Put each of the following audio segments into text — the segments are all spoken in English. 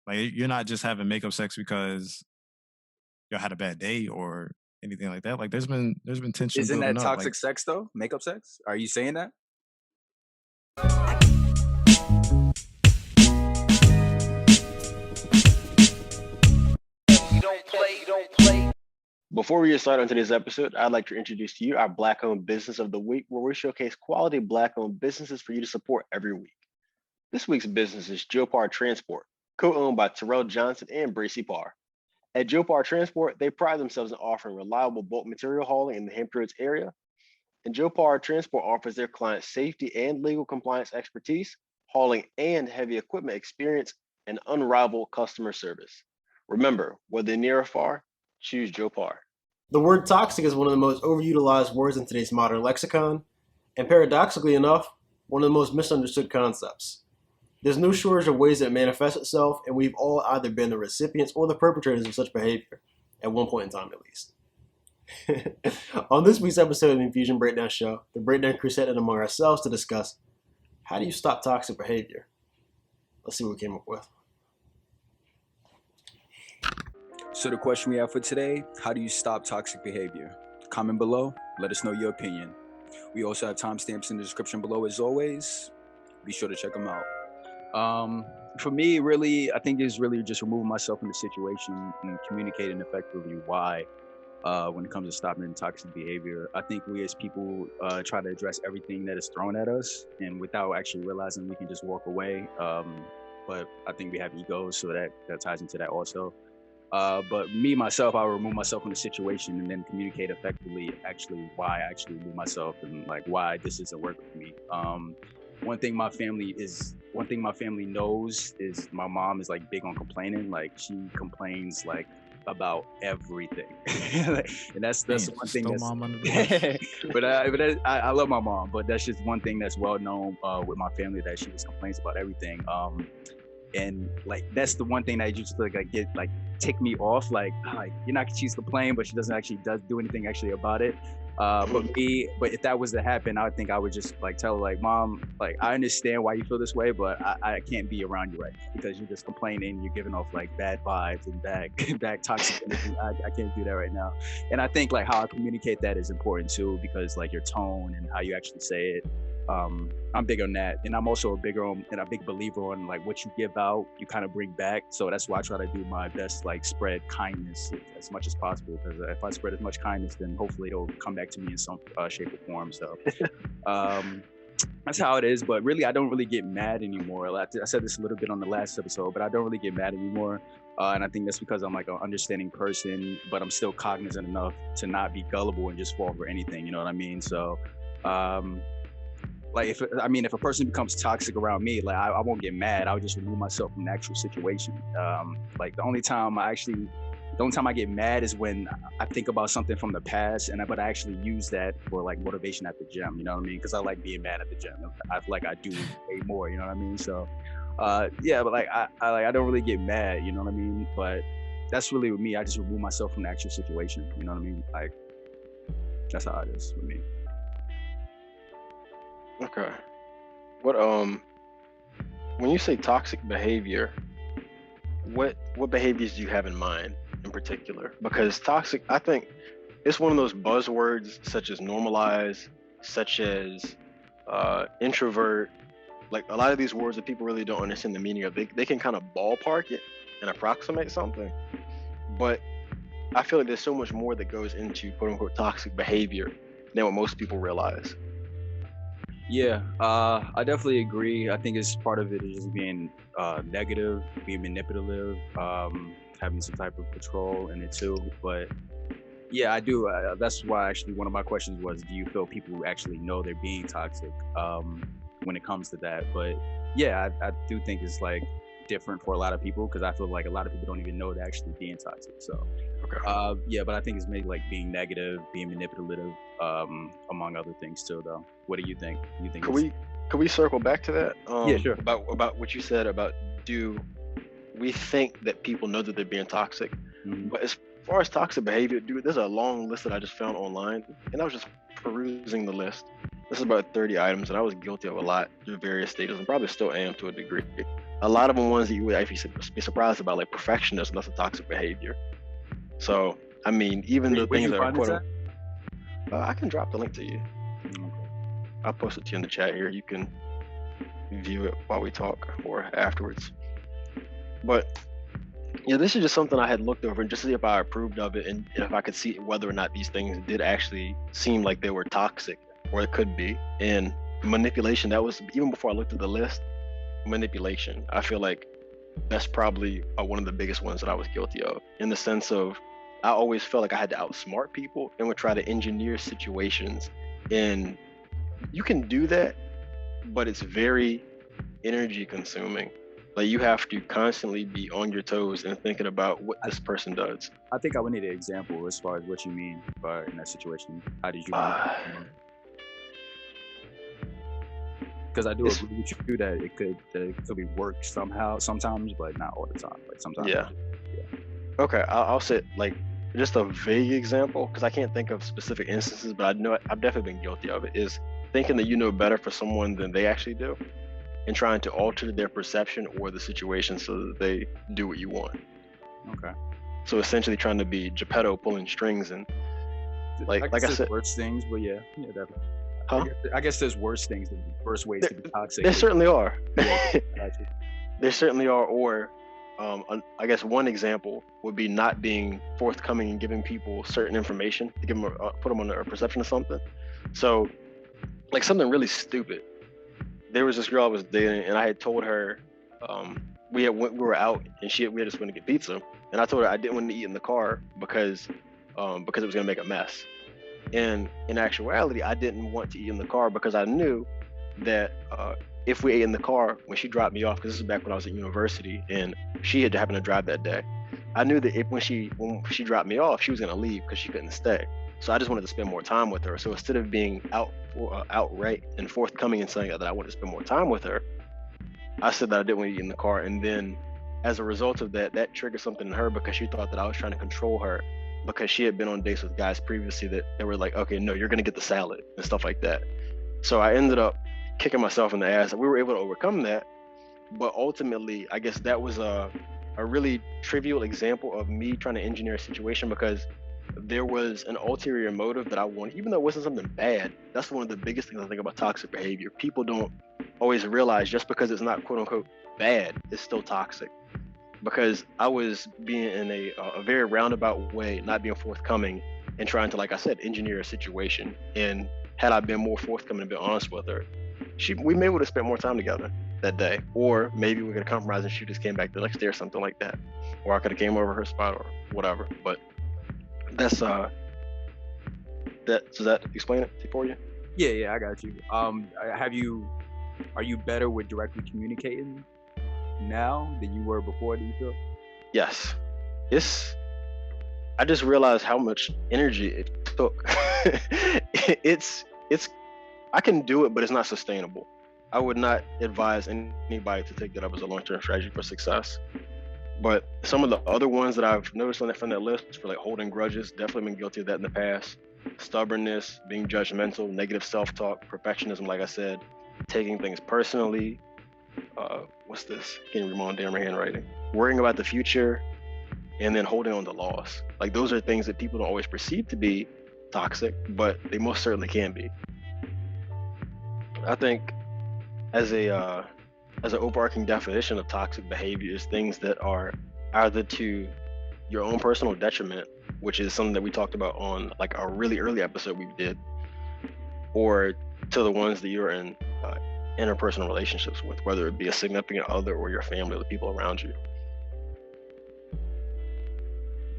Like you're not just having makeup sex because you had a bad day or anything like that. Like there's been tension Isn't building that up. Like toxic sex though? Makeup sex? Are you saying that? Before we get started on today's episode, I'd like to introduce to you our Black-owned business of the week, where we showcase quality Black-owned businesses for you to support every week. This week's business is JoParr Transport, co-owned by Terrell Johnson and Bracy Parr. At JoParr Transport, they pride themselves in offering reliable bulk material hauling in the Hampton Roads area. And JoParr Transport offers their clients safety and legal compliance expertise, hauling and heavy equipment experience, and unrivaled customer service. Remember, whether near or far, choose JoParr. The word toxic is one of the most overutilized words in today's modern lexicon, and paradoxically enough, one of the most misunderstood concepts. There's no shortage of ways that it manifests itself, and we've all either been the recipients or the perpetrators of such behavior, at one point in time at least. On this week's episode of the Infusion Breakdown Show, the Breakdown crew sat in among ourselves to discuss how do you stop toxic behavior? Let's see what we came up with. So the question we have for today, how do you stop toxic behavior? Comment below, let us know your opinion. We also have timestamps in the description below as always. Be sure to check them out. For me, really, I think it's really just removing myself from the situation and communicating effectively why when it comes to stopping toxic behavior. I think we as people try to address everything that is thrown at us, and without actually realizing we can just walk away. But I think we have egos, so that ties into that also. But me, myself, I would remove myself from the situation and then communicate effectively actually why I actually remove myself and like why this isn't working for me. One thing my family knows is my mom is like big on complaining. Like she complains like about everything. And that's one thing that's mom under the bus. but I love my mom, but that's just one thing that's well known with my family, that she just complains about everything. And like that's the one thing that used to like get like tick me off. Like you're not, she's complaining, but she doesn't actually do anything actually about it. But if that was to happen, I would think I would just like tell her like, Mom, like I understand why you feel this way, but I can't be around you right now because you're just complaining, you're giving off like bad vibes and bad toxic energy. I can't do that right now. And I think like how I communicate that is important too, because like your tone and how you actually say it. I'm big on that, and I'm also a big believer on like what you give out, you kind of bring back. So that's why I try to do my best, like spread kindness as much as possible. Because if I spread as much kindness, then hopefully it'll come back to me in some shape or form. So that's how it is. But really, I don't really get mad anymore. I said this a little bit on the last episode, but I don't really get mad anymore. And I think that's because I'm like an understanding person, but I'm still cognizant enough to not be gullible and just fall for anything. You know what I mean? So. Like if a person becomes toxic around me, like I won't get mad. I'll just remove myself from the actual situation. Like the only time I get mad is when I think about something from the past, but I actually use that for like motivation at the gym. You know what I mean? Because I like being mad at the gym. I feel like I do way more. You know what I mean? So yeah, but like I don't really get mad. You know what I mean? But that's really with me. I just remove myself from the actual situation. You know what I mean? Like that's how it is with me. Okay. What when you say toxic behavior, what behaviors do you have in mind in particular? Because toxic, I think it's one of those buzzwords such as normalize, such as introvert. Like a lot of these words that people really don't understand the meaning of. They can kind of ballpark it and approximate something, but I feel like there's so much more that goes into quote unquote toxic behavior than what most people realize. Yeah, I definitely agree. I think it's part of it is just being negative, being manipulative, having some type of control in it too. But yeah, I do. That's why actually one of my questions was, do you feel people actually know they're being toxic when it comes to that? But yeah, I do think it's like different for a lot of people, because I feel like a lot of people don't even know they're actually being toxic. So yeah, but I think it's maybe like being negative, being manipulative, among other things too though. What do you think? Could we circle back to that? Yeah, sure. About what you said about, do we think that people know that they're being toxic? Mm-hmm. But as far as toxic behavior, dude, there's a long list that I just found online, and I was just perusing the list. This is about 30 items, and I was guilty of a lot through various stages, and probably still am to a degree. a lot of them ones that you would actually be surprised about, like perfectionism, that's a toxic behavior. So, I mean, even the things that are quote, I can drop the link to you. I'll post it to you in the chat here. You can view it while we talk or afterwards. But yeah, this is just something I had looked over and just to see if I approved of it and if I could see whether or not these things did actually seem like they were toxic, or it could be. And manipulation, that was, even before I looked at the list, manipulation, I feel like that's probably one of the biggest ones that I was guilty of, in the sense of I always felt like I had to outsmart people and would try to engineer situations. And you can do that, but it's very energy consuming. Like, you have to constantly be on your toes and thinking about what this person does. I think I would need an example as far as what you mean by in that situation. How did you? Because I do agree with you that it could be work somehow, sometimes, but not all the time. Like sometimes. Yeah. Okay, I'll say like just a vague example, because I can't think of specific instances, but I know I've definitely been guilty of it. Is thinking that you know better for someone than they actually do, and trying to alter their perception or the situation so that they do what you want. Okay. So essentially trying to be Geppetto pulling strings, and like I said, worse things, but yeah, definitely. Huh? I guess there's worse things, worse ways to be toxic. There certainly are. Yeah, there certainly are. Or I guess one example would be not being forthcoming and giving people certain information to give them put them on a perception of something. So like something really stupid. There was this girl I was dating, and I had told her we were out and we had just went to get pizza, and I told her I didn't want to eat in the car because it was gonna make a mess. And in actuality, I didn't want to eat in the car because I knew that if we ate in the car when she dropped me off, because this is back when I was at university and she had happened to drive that day, I knew that when she dropped me off, she was gonna leave because she couldn't stay. So I just wanted to spend more time with her. So instead of being outright and forthcoming and saying that I wanted to spend more time with her, I said that I didn't want to eat in the car. And then as a result of that triggered something in her, because she thought that I was trying to control her, because she had been on dates with guys previously that they were like, okay, no, you're gonna get the salad and stuff like that. So I ended up kicking myself in the ass. We were able to overcome that, but ultimately, I guess that was a really trivial example of me trying to engineer a situation, because there was an ulterior motive that I wanted, even though it wasn't something bad. That's one of the biggest things I think about toxic behavior. People don't always realize just because it's not quote unquote bad, it's still toxic. Because I was being in a very roundabout way, not being forthcoming and trying to, like I said, engineer a situation. And had I been more forthcoming and been honest with her, we maybe would have spent more time together that day. Or maybe we could have compromised and she just came back the next day or something like that. Or I could have came over her spot or whatever. But that's does that explain it for you? Yeah, I got you. Are you better with directly communicating now than you were before, do you feel? Yes. I just realized how much energy it took. it's I can do it, but it's not sustainable. I would not advise anybody to take that up as a long-term strategy for success. But some of the other ones that I've noticed from that list, for like holding grudges, definitely been guilty of that in the past. Stubbornness, being judgmental, negative self-talk, perfectionism, like I said, taking things personally. What's this? Can't read my own damn handwriting. Worrying about the future, and then holding on to loss. Like, those are things that people don't always perceive to be toxic, but they most certainly can be. I think as an overarching definition of toxic behavior is things that are either to your own personal detriment, which is something that we talked about on like a really early episode we did, or to the ones that you're in interpersonal relationships with, whether it be a significant other or your family or the people around you.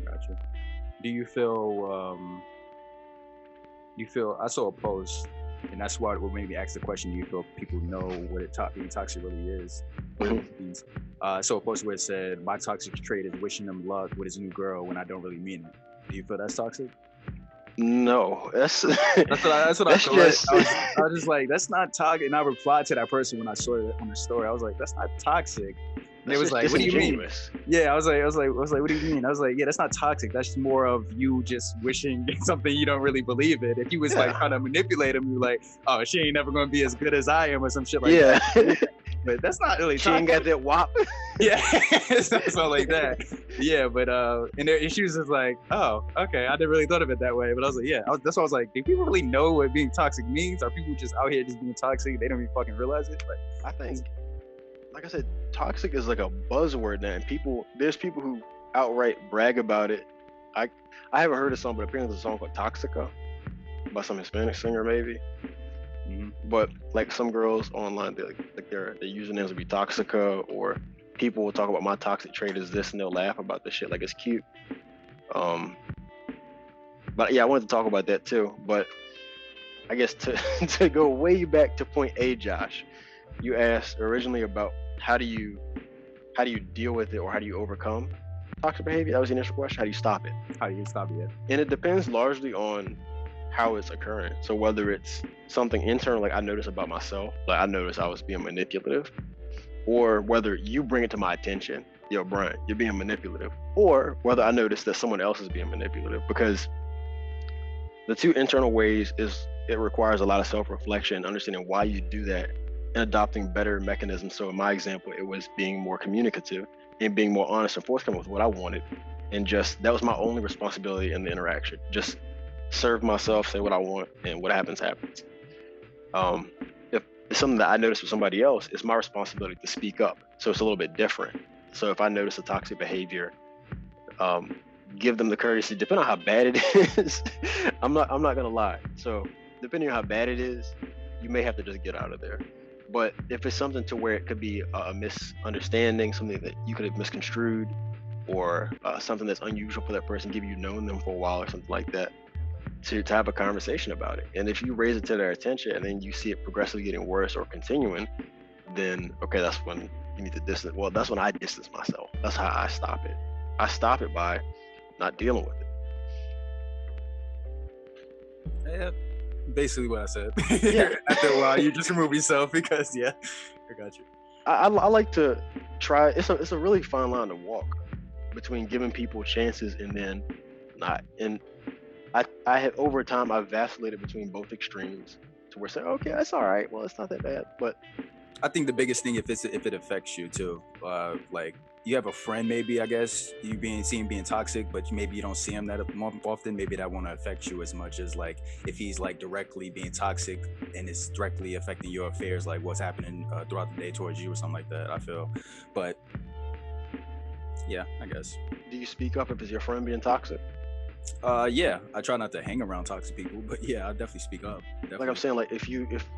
Gotcha. Do you feel I saw a post, and that's what made me ask the question, do you feel people know what being toxic really is? I saw a post where it said, my toxic trait is wishing them luck with his new girl when I don't really mean it. Do you feel that's toxic? No, that's what I thought. just... I was just like, that's not toxic. And I replied to that person when I saw it on the story. I was like, that's not toxic. And it was like, what do you mean? Yeah, I was like, what do you mean? I was like, yeah, that's not toxic. That's more of you just wishing something you don't really believe in. If you was like trying to manipulate him, you're like, oh, she ain't never gonna be as good as I am or some shit like that. but that's not really She ain't got that wop. yeah, something like that. Yeah, but and she was just like, oh, okay, I never really thought of it that way. But I was like, yeah, that's why I was like, do people really know what being toxic means? Are people just out here just being toxic? They don't even fucking realize it. Like, I think, like I said, toxic is like a buzzword now, and there's people who outright brag about it. I haven't heard a song, but apparently there's a song called Toxica by some Hispanic singer maybe. But like some girls online, their usernames will be Toxica, or people will talk about my toxic trait is this, and they'll laugh about the shit like it's cute. But yeah, I wanted to talk about that too. But I guess to go way back to point A, Josh, you asked originally about how do you deal with it, or how do you overcome toxic behavior? That was the initial question. How do you stop it? how do you stop it? And it depends largely on how it's occurring. So whether it's something internal, like I noticed about myself, like I noticed I was being manipulative, or whether you bring it to my attention, yo, Brian, you're being manipulative, or whether I notice that someone else is being manipulative. Because the two internal ways is it requires a lot of self-reflection, understanding why you do that, and adopting better mechanisms. So in my example, it was being more communicative and being more honest and forthcoming with what I wanted. And just, that was my only responsibility in the interaction. Just serve myself, say what I want, and what happens, happens. If it's something that I notice with somebody else, it's my responsibility to speak up. So it's a little bit different. So if I notice a toxic behavior, give them the courtesy, depending on how bad it is. I'm not gonna lie. So depending on how bad it is, you may have to just get out of there. But if it's something to where it could be a misunderstanding, something that you could have misconstrued, or something that's unusual for that person, give you known them for a while or something like that, to have a conversation about it. And if you raise it to their attention and then you see it progressively getting worse or continuing, then okay, that's when you need to distance. Well, that's when I distance myself. That's how I stop it. I stop it by not dealing with it. Yeah, basically what I said. Yeah. After a while, you just remove yourself because I got you. I like to try. It's a really fine line to walk between giving people chances and then not. And I have, over time, I've vacillated between both extremes to where say, okay, that's all right. Well, it's not that bad. But I think the biggest thing if it affects you too, like you have a friend, maybe, I guess you see him being toxic, but maybe you don't see him that often. Maybe that won't affect you as much as like if he's like directly being toxic and it's directly affecting your affairs, like what's happening throughout the day towards you or something like that. I feel, but yeah, I guess. do you speak up if it's your friend being toxic? Yeah, I try not to hang around toxic people, but yeah, I definitely speak up. Definitely. Like I'm saying, like if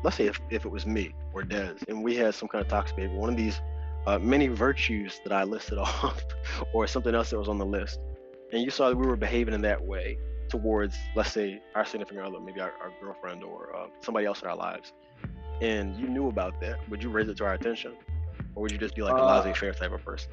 let's say if it was me or Des and we had some kind of toxic behavior, one of these many virtues that I listed off, or something else that was on the list, and you saw that we were behaving in that way towards, let's say, our significant other, maybe our girlfriend or somebody else in our lives, and you knew about that, would you raise it to our attention, or would you just be like a laissez-faire type of person?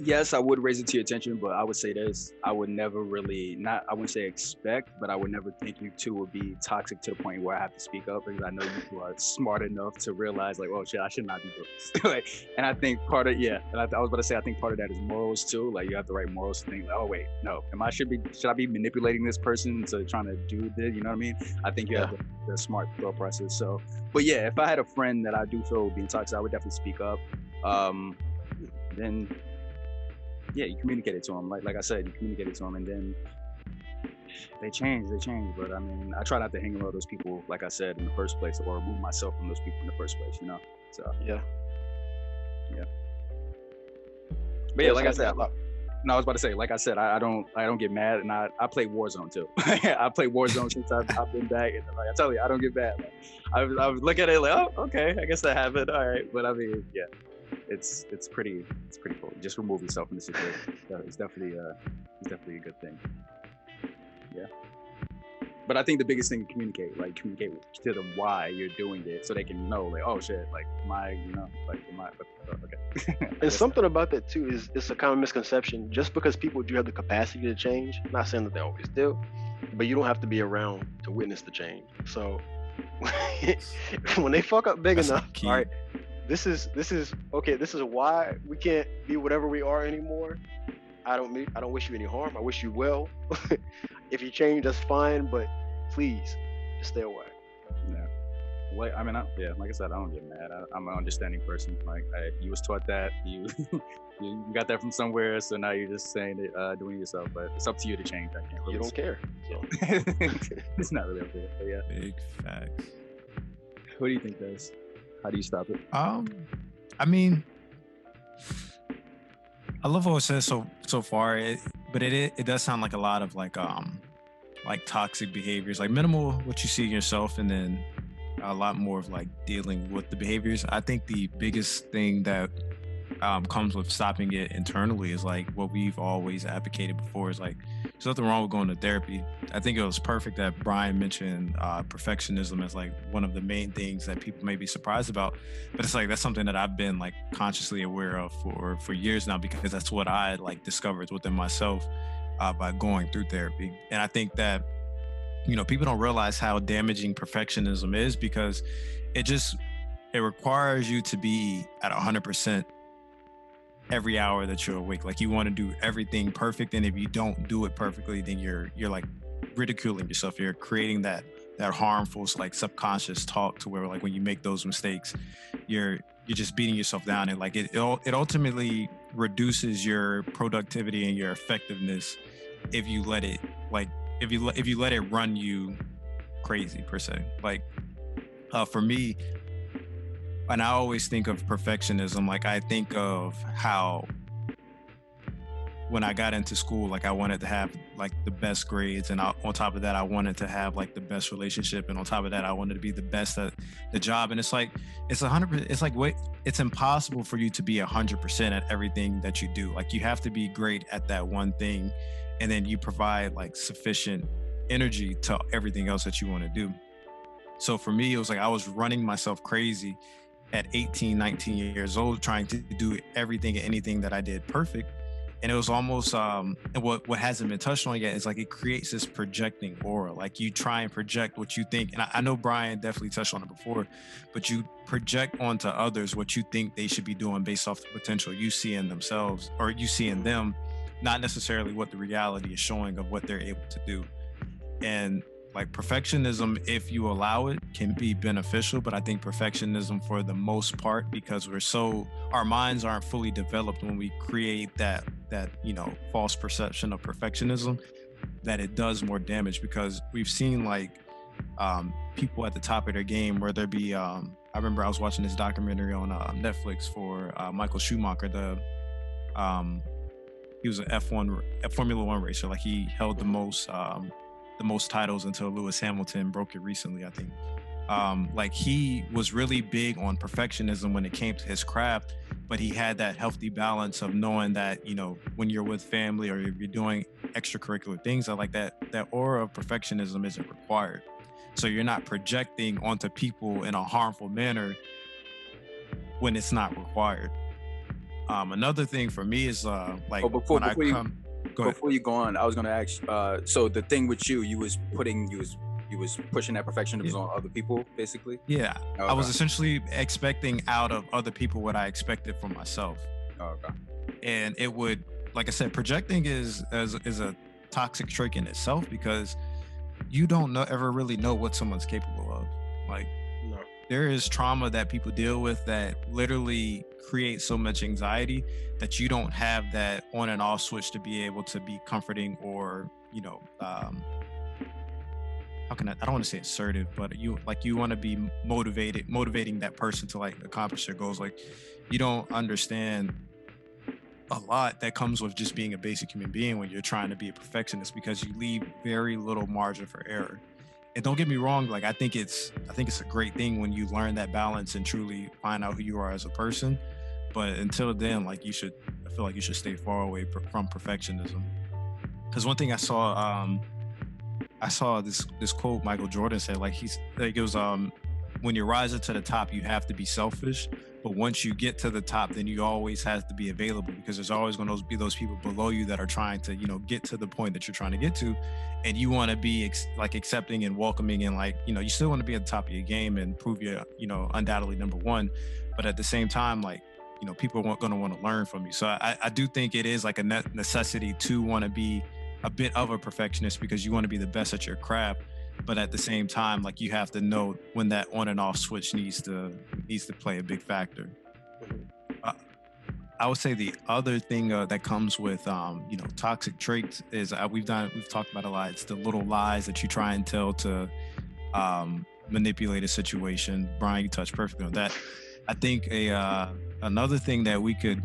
Yes, I would raise it to your attention, but I would say this: I would never really, I wouldn't say expect, but I would never think you two would be toxic to the point where I have to speak up, because I know you two are smart enough to realize, like, oh shit, I should not be doing this. Like, and I think part of, and I was about to say, I think part of that is morals too. Like, you have the right morals to think, like, oh wait, no, should I be manipulating this person to trying to do this? You know what I mean? I think you have the smart thought process. So, but yeah, if I had a friend that I do feel would be toxic, I would definitely speak up. Then. Yeah, you communicate it to them. Like I said, you communicate it to them, and then they change. But I mean, I try not to hang around those people, like I said, in the first place, or remove myself from those people in the first place. You know. So yeah. But yeah, like I said, I was about to say, like I said, I don't get mad, and I play Warzone too. I play Warzone since I've been back, and like I tell you, I don't get mad. Like, I look at it like, oh, okay, I guess that happened. All right, but I mean, yeah. It's pretty cool. Just remove yourself from the situation. So it's definitely a good thing. Yeah. But I think the biggest thing is communicate to them why you're doing it, so they can know, like, oh shit, like okay. And something about that too is it's a common misconception. Just because people do have the capacity to change, not saying that they always do, but you don't have to be around to witness the change. So when they fuck up big enough, all right. This is okay. This is why we can't be whatever we are anymore. I don't wish you any harm. I wish you well. If you change, that's fine. But please, just stay away. Yeah. Like I mean, like I said, I don't get mad. I'm an understanding person. Like you was taught that, you you got that from somewhere, so now you're just saying it, doing it yourself. But it's up to you to change. I can't really. You don't care. So. It's not really up to you. But yeah. Big facts. What do you think, guys? How do you stop it? I mean, I love what it says so far, but it does sound like a lot of like toxic behaviors, like minimal what you see in yourself, and then a lot more of like dealing with the behaviors. I think the biggest thing that comes with stopping it internally is like what we've always advocated before is like there's nothing wrong with going to therapy. I think it was perfect that Brian mentioned perfectionism as like one of the main things that people may be surprised about, but it's like that's something that I've been like consciously aware of for years now, because that's what I like discovered within myself by going through therapy. And I think that people don't realize how damaging perfectionism is, because it requires you to be at 100% every hour that you're awake. Like you want to do everything perfect, and if you don't do it perfectly, then you're like ridiculing yourself. You're creating that harmful like subconscious talk to where like when you make those mistakes, you're just beating yourself down, and like it ultimately reduces your productivity and your effectiveness if you let it if you let it run you crazy per se. Like for me, and I always think of perfectionism, like I think of how when I got into school, like I wanted to have like the best grades, and on top of that, I wanted to have like the best relationship, and on top of that, I wanted to be the best at the job. And it's like it's 100%. It's like it's impossible for you to be 100% at everything that you do. Like you have to be great at that one thing, and then you provide like sufficient energy to everything else that you want to do. So for me, it was like I was running myself crazy at 18, 19 years old, trying to do everything and anything that I did perfect. And it was almost, and what hasn't been touched on yet is like it creates this projecting aura. Like you try and project what you think. And I know Brian definitely touched on it before, but you project onto others what you think they should be doing based off the potential you see in themselves, or you see in them, not necessarily what the reality is showing of what they're able to do. And like perfectionism, if you allow it, can be beneficial, but I think perfectionism for the most part, because our minds aren't fully developed when we create that false perception of perfectionism, that it does more damage. Because we've seen like people at the top of their game, where there be I remember I was watching this documentary on Netflix for Michael Schumacher. He was a Formula One racer. Like he held the most titles until Lewis Hamilton broke it recently, I think. Like he was really big on perfectionism when it came to his craft, but he had that healthy balance of knowing that, when you're with family or if you're doing extracurricular things, like that aura of perfectionism isn't required. So you're not projecting onto people in a harmful manner when it's not required. Another thing for me is before you go on, I was going to ask. So the thing with you was pushing that perfectionism on other people, basically. Yeah, okay. I was essentially expecting out of other people what I expected from myself. Okay. And it would, like I said, projecting is a toxic trait in itself, because you don't ever really know what someone's capable of. Like, No. There is trauma that people deal with that literally creates so much anxiety that you don't have that on and off switch to be able to be comforting, or how can I don't want to say assertive, but you want to be motivating that person to like accomplish their goals. Like you don't understand a lot that comes with just being a basic human being when you're trying to be a perfectionist, because you leave very little margin for error. And don't get me wrong, like I think it's a great thing when you learn that balance and truly find out who you are as a person. But until then, like I feel like you should stay far away from perfectionism. Because one thing I saw this quote Michael Jordan said, like it was when you're rising to the top, you have to be selfish. But once you get to the top, then you always have to be available, because there's always going to be those people below you that are trying to, get to the point that you're trying to get to. And you want to be accepting and welcoming, and you still want to be at the top of your game and prove you're, undoubtedly number one. But at the same time, people are going to want to learn from you. So I do think it is like a necessity to want to be a bit of a perfectionist, because you want to be the best at your craft. but at the same time, like you have to know when that on and off switch needs to play a big factor. uh, I would say the other thing that comes with toxic traits is we've talked about a lot. It's the little lies that you try and tell to manipulate a situation. Brian, you touched perfectly on that. I think another thing that we could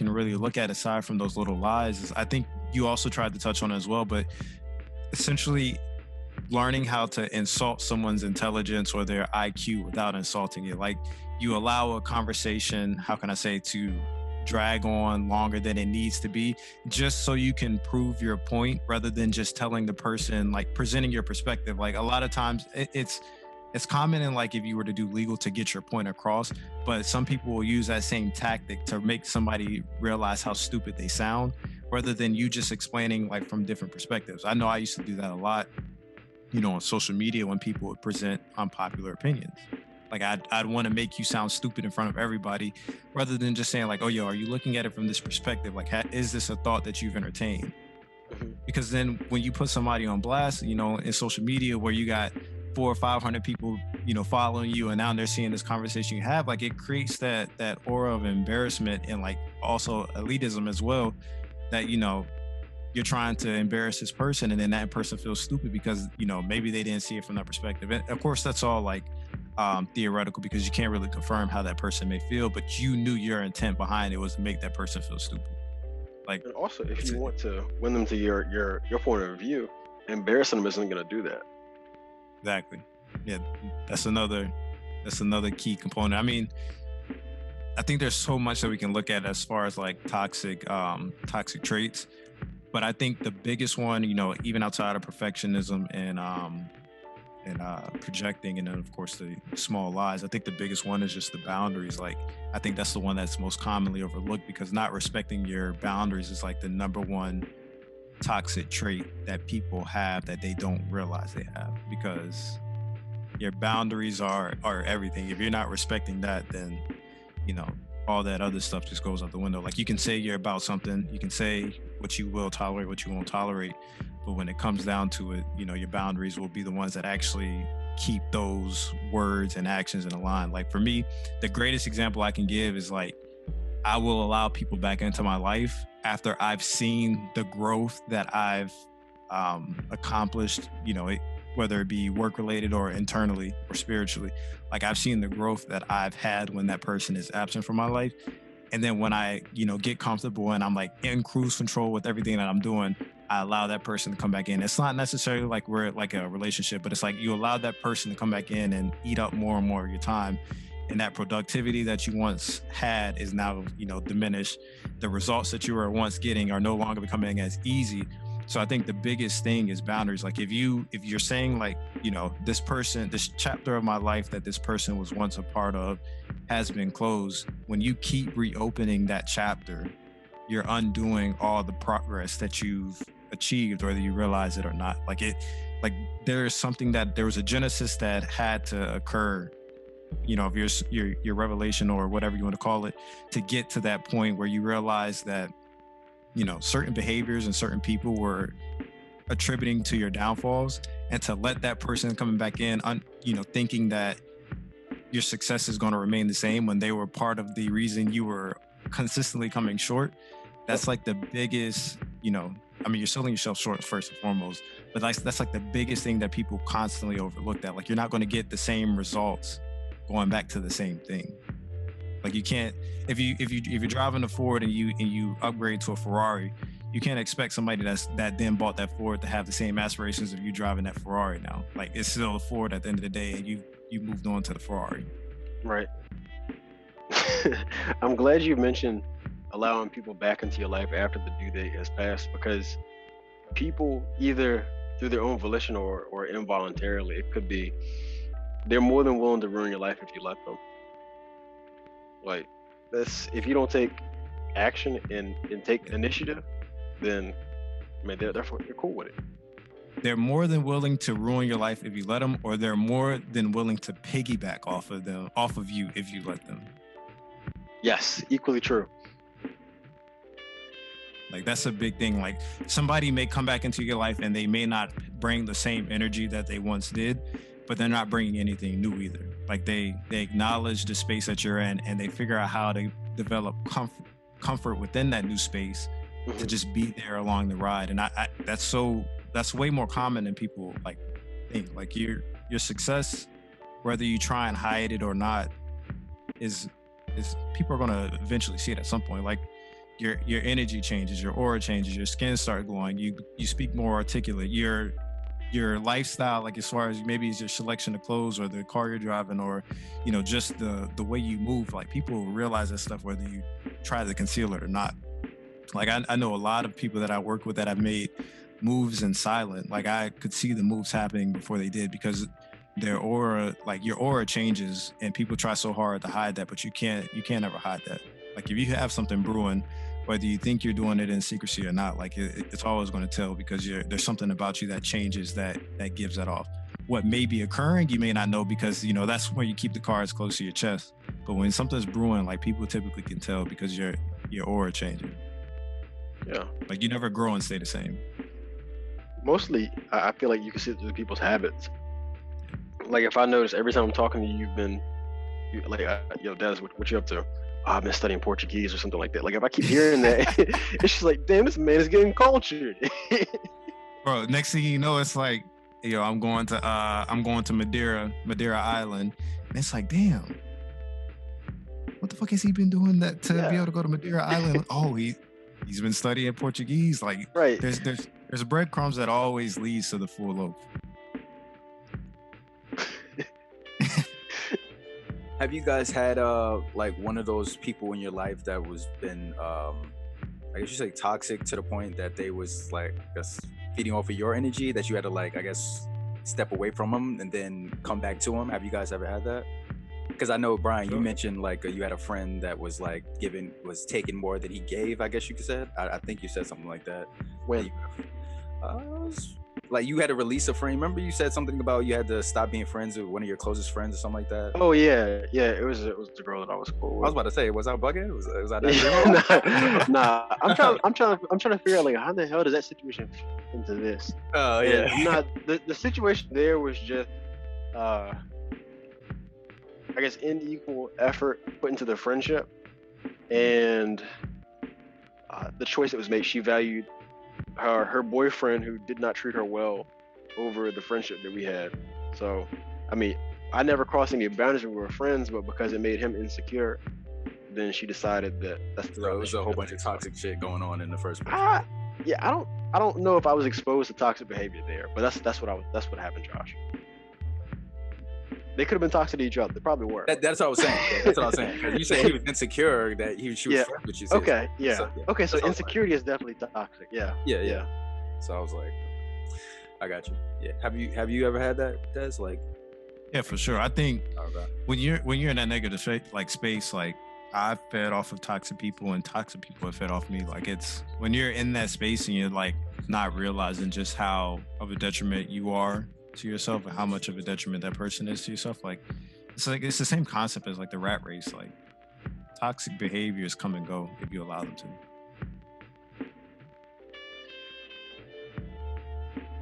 really look at aside from those little lies is, I think you also tried to touch on it as well, but essentially learning how to insult someone's intelligence or their IQ without insulting it. Like, you allow a conversation, how can I say, to drag on longer than it needs to be, just so you can prove your point, rather than just telling the person, like presenting your perspective. Like, a lot of times it's common in, like, if you were to do legal, to get your point across, but some people will use that same tactic to make somebody realize how stupid they sound, rather than you just explaining, like, from different perspectives. I know I used to do that a lot, on social media, when people would present unpopular opinions. Like, I'd want to make you sound stupid in front of everybody, rather than just saying, like, oh, yo, are you looking at it from this perspective? Like, is this a thought that you've entertained? Because then when you put somebody on blast, in social media, where you got 400 or 500 people, following you, and now they're seeing this conversation you have, like, it creates that aura of embarrassment, and, like, also elitism as well, that, you're trying to embarrass this person, and then that person feels stupid because, maybe they didn't see it from that perspective. And of course, that's all, like, theoretical, because you can't really confirm how that person may feel, but you knew your intent behind it was to make that person feel stupid. Like, and also, if you want to win them to your point of view, embarrassing them isn't going to do that. Exactly. Yeah, that's another key component. I mean, I think there's so much that we can look at as far as, like, toxic traits, but I think the biggest one, even outside of perfectionism and projecting, and then of course the small lies, I think the biggest one is just the boundaries. Like, I think that's the one that's most commonly overlooked, because not respecting your boundaries is, like, the number one toxic trait that people have that they don't realize they have, because your boundaries are everything. If you're not respecting that, then all that other stuff just goes out the window. Like, you can say you're about something, you can say what you will tolerate, what you won't tolerate, but when it comes down to it, your boundaries will be the ones that actually keep those words and actions in a line. Like, for me, the greatest example I can give is, like, I will allow people back into my life after I've seen the growth that I've accomplished, whether it be work related or internally or spiritually. Like, I've seen the growth that I've had when that person is absent from my life. And then when I, get comfortable and I'm, like, in cruise control with everything that I'm doing, I allow that person to come back in. It's not necessarily like we're like a relationship, but it's like you allow that person to come back in and eat up more and more of your time. And that productivity that you once had is now, diminished. The results that you were once getting are no longer becoming as easy. So I think the biggest thing is boundaries. Like, if you're saying, like, this chapter of my life that this person was once a part of has been closed, when you keep reopening that chapter, you're undoing all the progress that you've achieved, whether you realize it or not. Like, there was a genesis that had to occur, of your revelation, or whatever you want to call it, to get to that point where you realize that, certain behaviors and certain people were attributing to your downfalls, and to let that person coming back in, thinking that your success is going to remain the same when they were part of the reason you were consistently coming short. That's, like, the biggest, you're selling yourself short first and foremost, but that's like the biggest thing that people constantly overlook, that, like, you're not going to get the same results going back to the same thing. Like, you can't, if you're driving a Ford and you upgrade to a Ferrari, you can't expect somebody that then bought that Ford to have the same aspirations of you driving that Ferrari now. Like, it's still a Ford at the end of the day, and you moved on to the Ferrari. Right. I'm glad you mentioned allowing people back into your life after the due date has passed, because people, either through their own volition or involuntarily, it could be, they're more than willing to ruin your life if you let them. Like, if you don't take action and take initiative, then, they're cool with it. They're more than willing to ruin your life if you let them, or they're more than willing to piggyback off of you if you let them. Yes, equally true. Like that's a big thing. Like somebody may come back into your life and they may not bring the same energy that they once did, but they're not bringing anything new either. Like they acknowledge the space that you're in and they figure out how to develop comfort within that new space to just be there along the ride. And I that's way more common than people like think. Like your success, whether you try and hide it or not, is people are gonna eventually see it at some point. Like your energy changes, your aura changes, your skin starts glowing, you speak more articulate, your lifestyle, like as far as maybe it's your selection of clothes or the car you're driving, or just the way you move. Like people realize that stuff whether you try to conceal it or not. Like I know a lot of people that I work with that have made moves in silent. Like I could see the moves happening before they did, because their aura, like your aura changes, and people try so hard to hide that, but you can't ever hide that. Like if you have something brewing, whether you think you're doing it in secrecy or not, like it's always going to tell, because there's something about you that changes that gives that off. What may be occurring, you may not know, because that's where you keep the cards close to your chest. But when something's brewing, like people typically can tell because your aura changing. Yeah. Like you never grow and stay the same. Mostly, I feel like you can see it through people's habits. Like if I notice every time I'm talking to you, you've been yo, Des, what you up to? Oh, I've been studying Portuguese or something like that. Like if I keep hearing that, it's just like, damn, this man is getting cultured. Bro, next thing you know, it's like, I'm going to Madeira Island, and it's like, damn, what the fuck has he been doing that to be able to go to Madeira Island? Oh, he's been studying Portuguese. Like, right. There's breadcrumbs that always leads to the full loaf. Have you guys had like one of those people in your life that was been I guess you say toxic to the point that they was like just feeding off of your energy, that you had to like, I guess, step away from them and then come back to them? Have you guys ever had that? Because I know, Brian, you mentioned like you had a friend that was like was taking more than he gave, I guess you could say. I think you said something like that. When? Like you had to release a friend. Remember you said something about you had to stop being friends with one of your closest friends or something like that? Oh yeah. It was the girl that I was cool with. I was about to say, was I bugging? Was I that? Nah. I'm trying to figure out like how the hell does that situation fit into this? Oh yeah. Nah, the situation there was just I guess unequal effort put into the friendship, and the choice that was made. She valued her boyfriend, who did not treat her well, over the friendship that we had. So, I mean, I never crossed any boundaries when we were friends, but because it made him insecure, then she decided that that's the. So it was a whole bunch of toxic shit going on in the first place. Yeah, I don't know if I was exposed to toxic behavior there, but that's what happened, Josh. They could have been toxic to each other. They probably were. That's what I was saying. That's what I was saying. Because you said he was insecure, that she was friends with you. Okay, yeah. So, okay, so insecurity is definitely toxic. Yeah. So I was like, I got you. Yeah. Have you ever had that, Des? Like, yeah, for sure. I think when you're in that negative space, like I've fed off of toxic people and toxic people have fed off me. Like it's when you're in that space and you're like not realizing just how of a detriment you are to yourself and how much of a detriment that person is to yourself. Like it's the same concept as like the rat race. Like toxic behaviors come and go if you allow them to,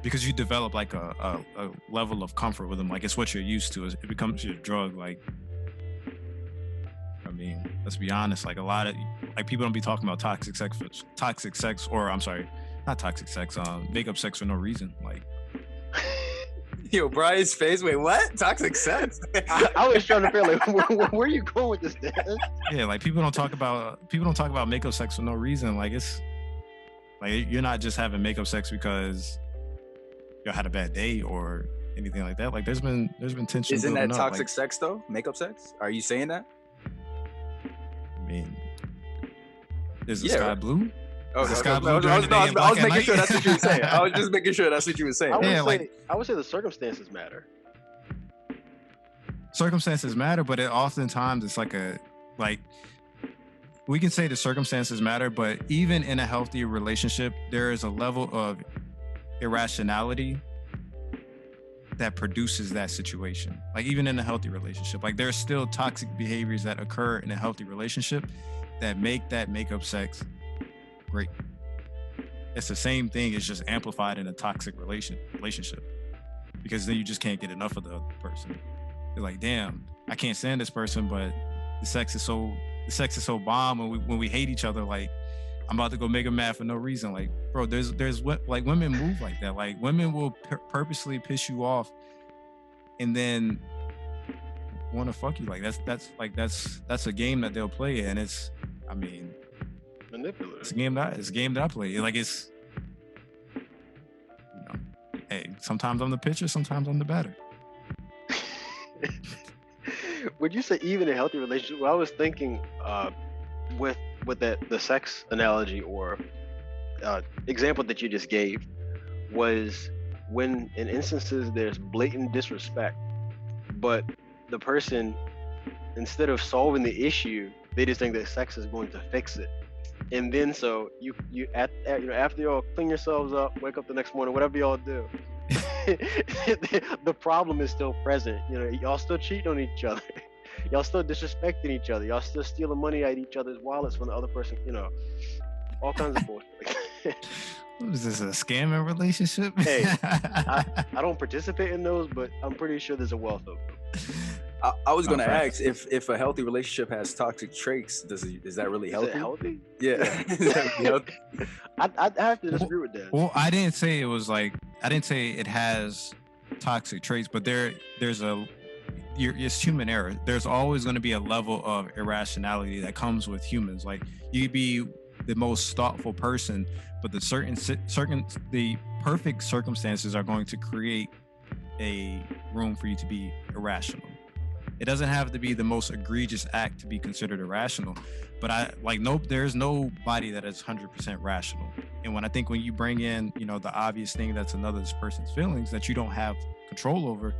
because you develop like a level of comfort with them. Like it's what you're used to. It becomes your drug. Like, I mean, let's be honest, like a lot of like people don't be talking about toxic sex, or I'm sorry, not toxic sex, makeup sex for no reason. Like yo, Brian's face. Wait, what? Toxic sex? I was trying to feel like where are you going with this, Dad? Yeah, like people don't talk about makeup sex for no reason. Like it's like you're not just having makeup sex because you had a bad day or anything like that. Like there's been tension. Isn't that toxic like, sex though? Makeup sex? Are you saying that? I mean, is the sky blue? Oh, I was making sure that's what you were saying. I was just making sure that's what you were saying. I would say the circumstances matter. Circumstances matter, but oftentimes it's like we can say the circumstances matter, but even in a healthy relationship, there is a level of irrationality that produces that situation. Like even in a healthy relationship, like there's still toxic behaviors that occur in a healthy relationship that make that makeup sex great. it's the same thing. It's just amplified in a toxic relationship, because then you just can't get enough of the other person. You're like, damn, I can't stand this person, but the sex is so bomb, and when we hate each other, like, I'm about to go make them mad for no reason. Like, bro, there's what, like, women move like that. Like, women will purposely piss you off and then want to fuck you. Like, that's a game that they'll play, and it's, I mean, Manipulative. it's a game that I play. Like, it's, you know, hey, sometimes I'm the pitcher, sometimes I'm the batter. Would you say even a healthy relationship? Well, I was thinking with the sex analogy or example that you just gave was when in instances there's blatant disrespect, but the person, instead of solving the issue, they just think that sex is going to fix it. And then so you after y'all clean yourselves up, wake up the next morning, whatever y'all do, the problem is still present. You know, y'all still cheating on each other. Y'all still disrespecting each other. Y'all still stealing money out of each other's wallets when the other person, you know, all kinds of bullshit. What is this, a scamming relationship? Hey, I don't participate in those, but I'm pretty sure there's a wealth of them. I was going to ask if a healthy relationship has toxic traits, is that really healthy? Is it healthy? Yeah. Is that really healthy? I have to disagree with that. Well, I didn't say it has toxic traits, but it's human error. There's always going to be a level of irrationality that comes with humans. Like, you could be the most thoughtful person, but the perfect circumstances are going to create a room for you to be irrational. It doesn't have to be the most egregious act to be considered irrational, but there's nobody that is 100% rational. And when you bring in, you know, the obvious thing that's another person's feelings that you don't have control over,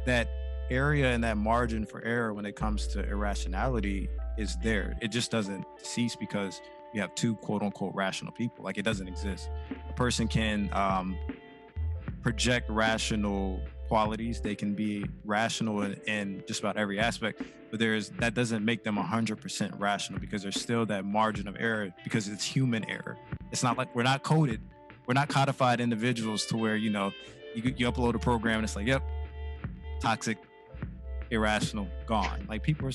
that area and that margin for error when it comes to irrationality is there. It just doesn't cease because you have two quote unquote rational people. Like, it doesn't exist. A person can project rational qualities. They can be rational in just about every aspect, but that doesn't make them 100% rational, because there's still that margin of error, because it's human error. It's not like we're not codified individuals to where, you know, you upload a program and it's like, yep, toxic, irrational, gone. Like, people,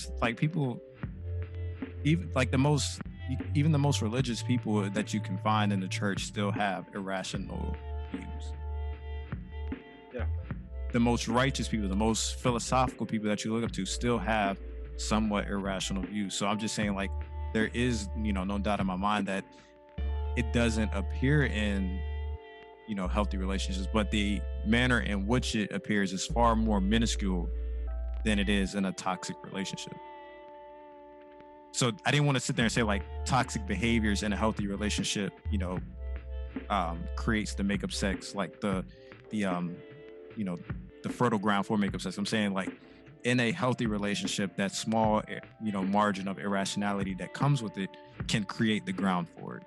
even the most religious people that you can find in the church still have irrational views. Yeah. The most righteous people, the most philosophical people that you look up to still have somewhat irrational views. So I'm just saying, like, there is, you know, no doubt in my mind that it doesn't appear in, you know, healthy relationships, but the manner in which it appears is far more minuscule than it is in a toxic relationship. So I didn't want to sit there and say, like, toxic behaviors in a healthy relationship, you know, creates the makeup sex, like the you know, the fertile ground for makeup sex. I'm saying, like, in a healthy relationship, that small, you know, margin of irrationality that comes with it can create the ground for it.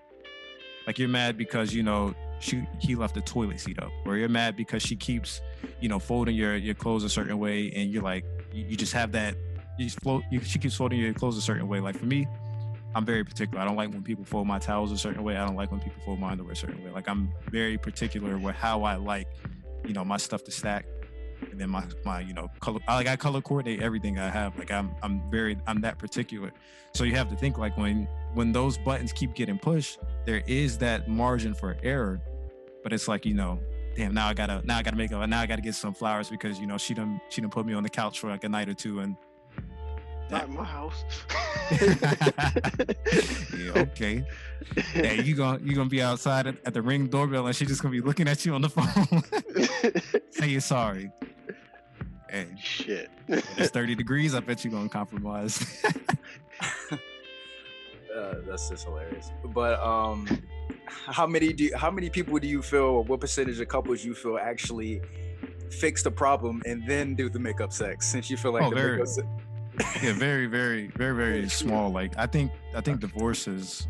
Like, you're mad because, you know, he left the toilet seat up, or you're mad because she keeps, you know, folding your clothes a certain way, and you're like, you just have that, she keeps folding your clothes a certain way. Like, for me, I'm very particular. I don't like when people fold my towels a certain way. I don't like when people fold my underwear a certain way. Like, I'm very particular with how I like, you know, my stuff to stack, and then my you know, color. I color coordinate everything I have. Like, I'm that particular. So you have to think, like, when those buttons keep getting pushed, there is that margin for error. But it's like, you know, damn, now I gotta make up. Now I gotta get some flowers because, you know, she done put me on the couch for like a night or two, and not in my house. Yeah, okay. Hey, you gonna be outside at the Ring doorbell, and she's just gonna be looking at you on the phone. Say you're sorry. Hey, shit. It's 30 degrees. I bet you're gonna compromise. That's just hilarious. But how many people do you feel, or what percentage of couples you feel actually fix the problem and then do the makeup sex? Since you feel like yeah, very, very, very, very small. Like, I think divorce is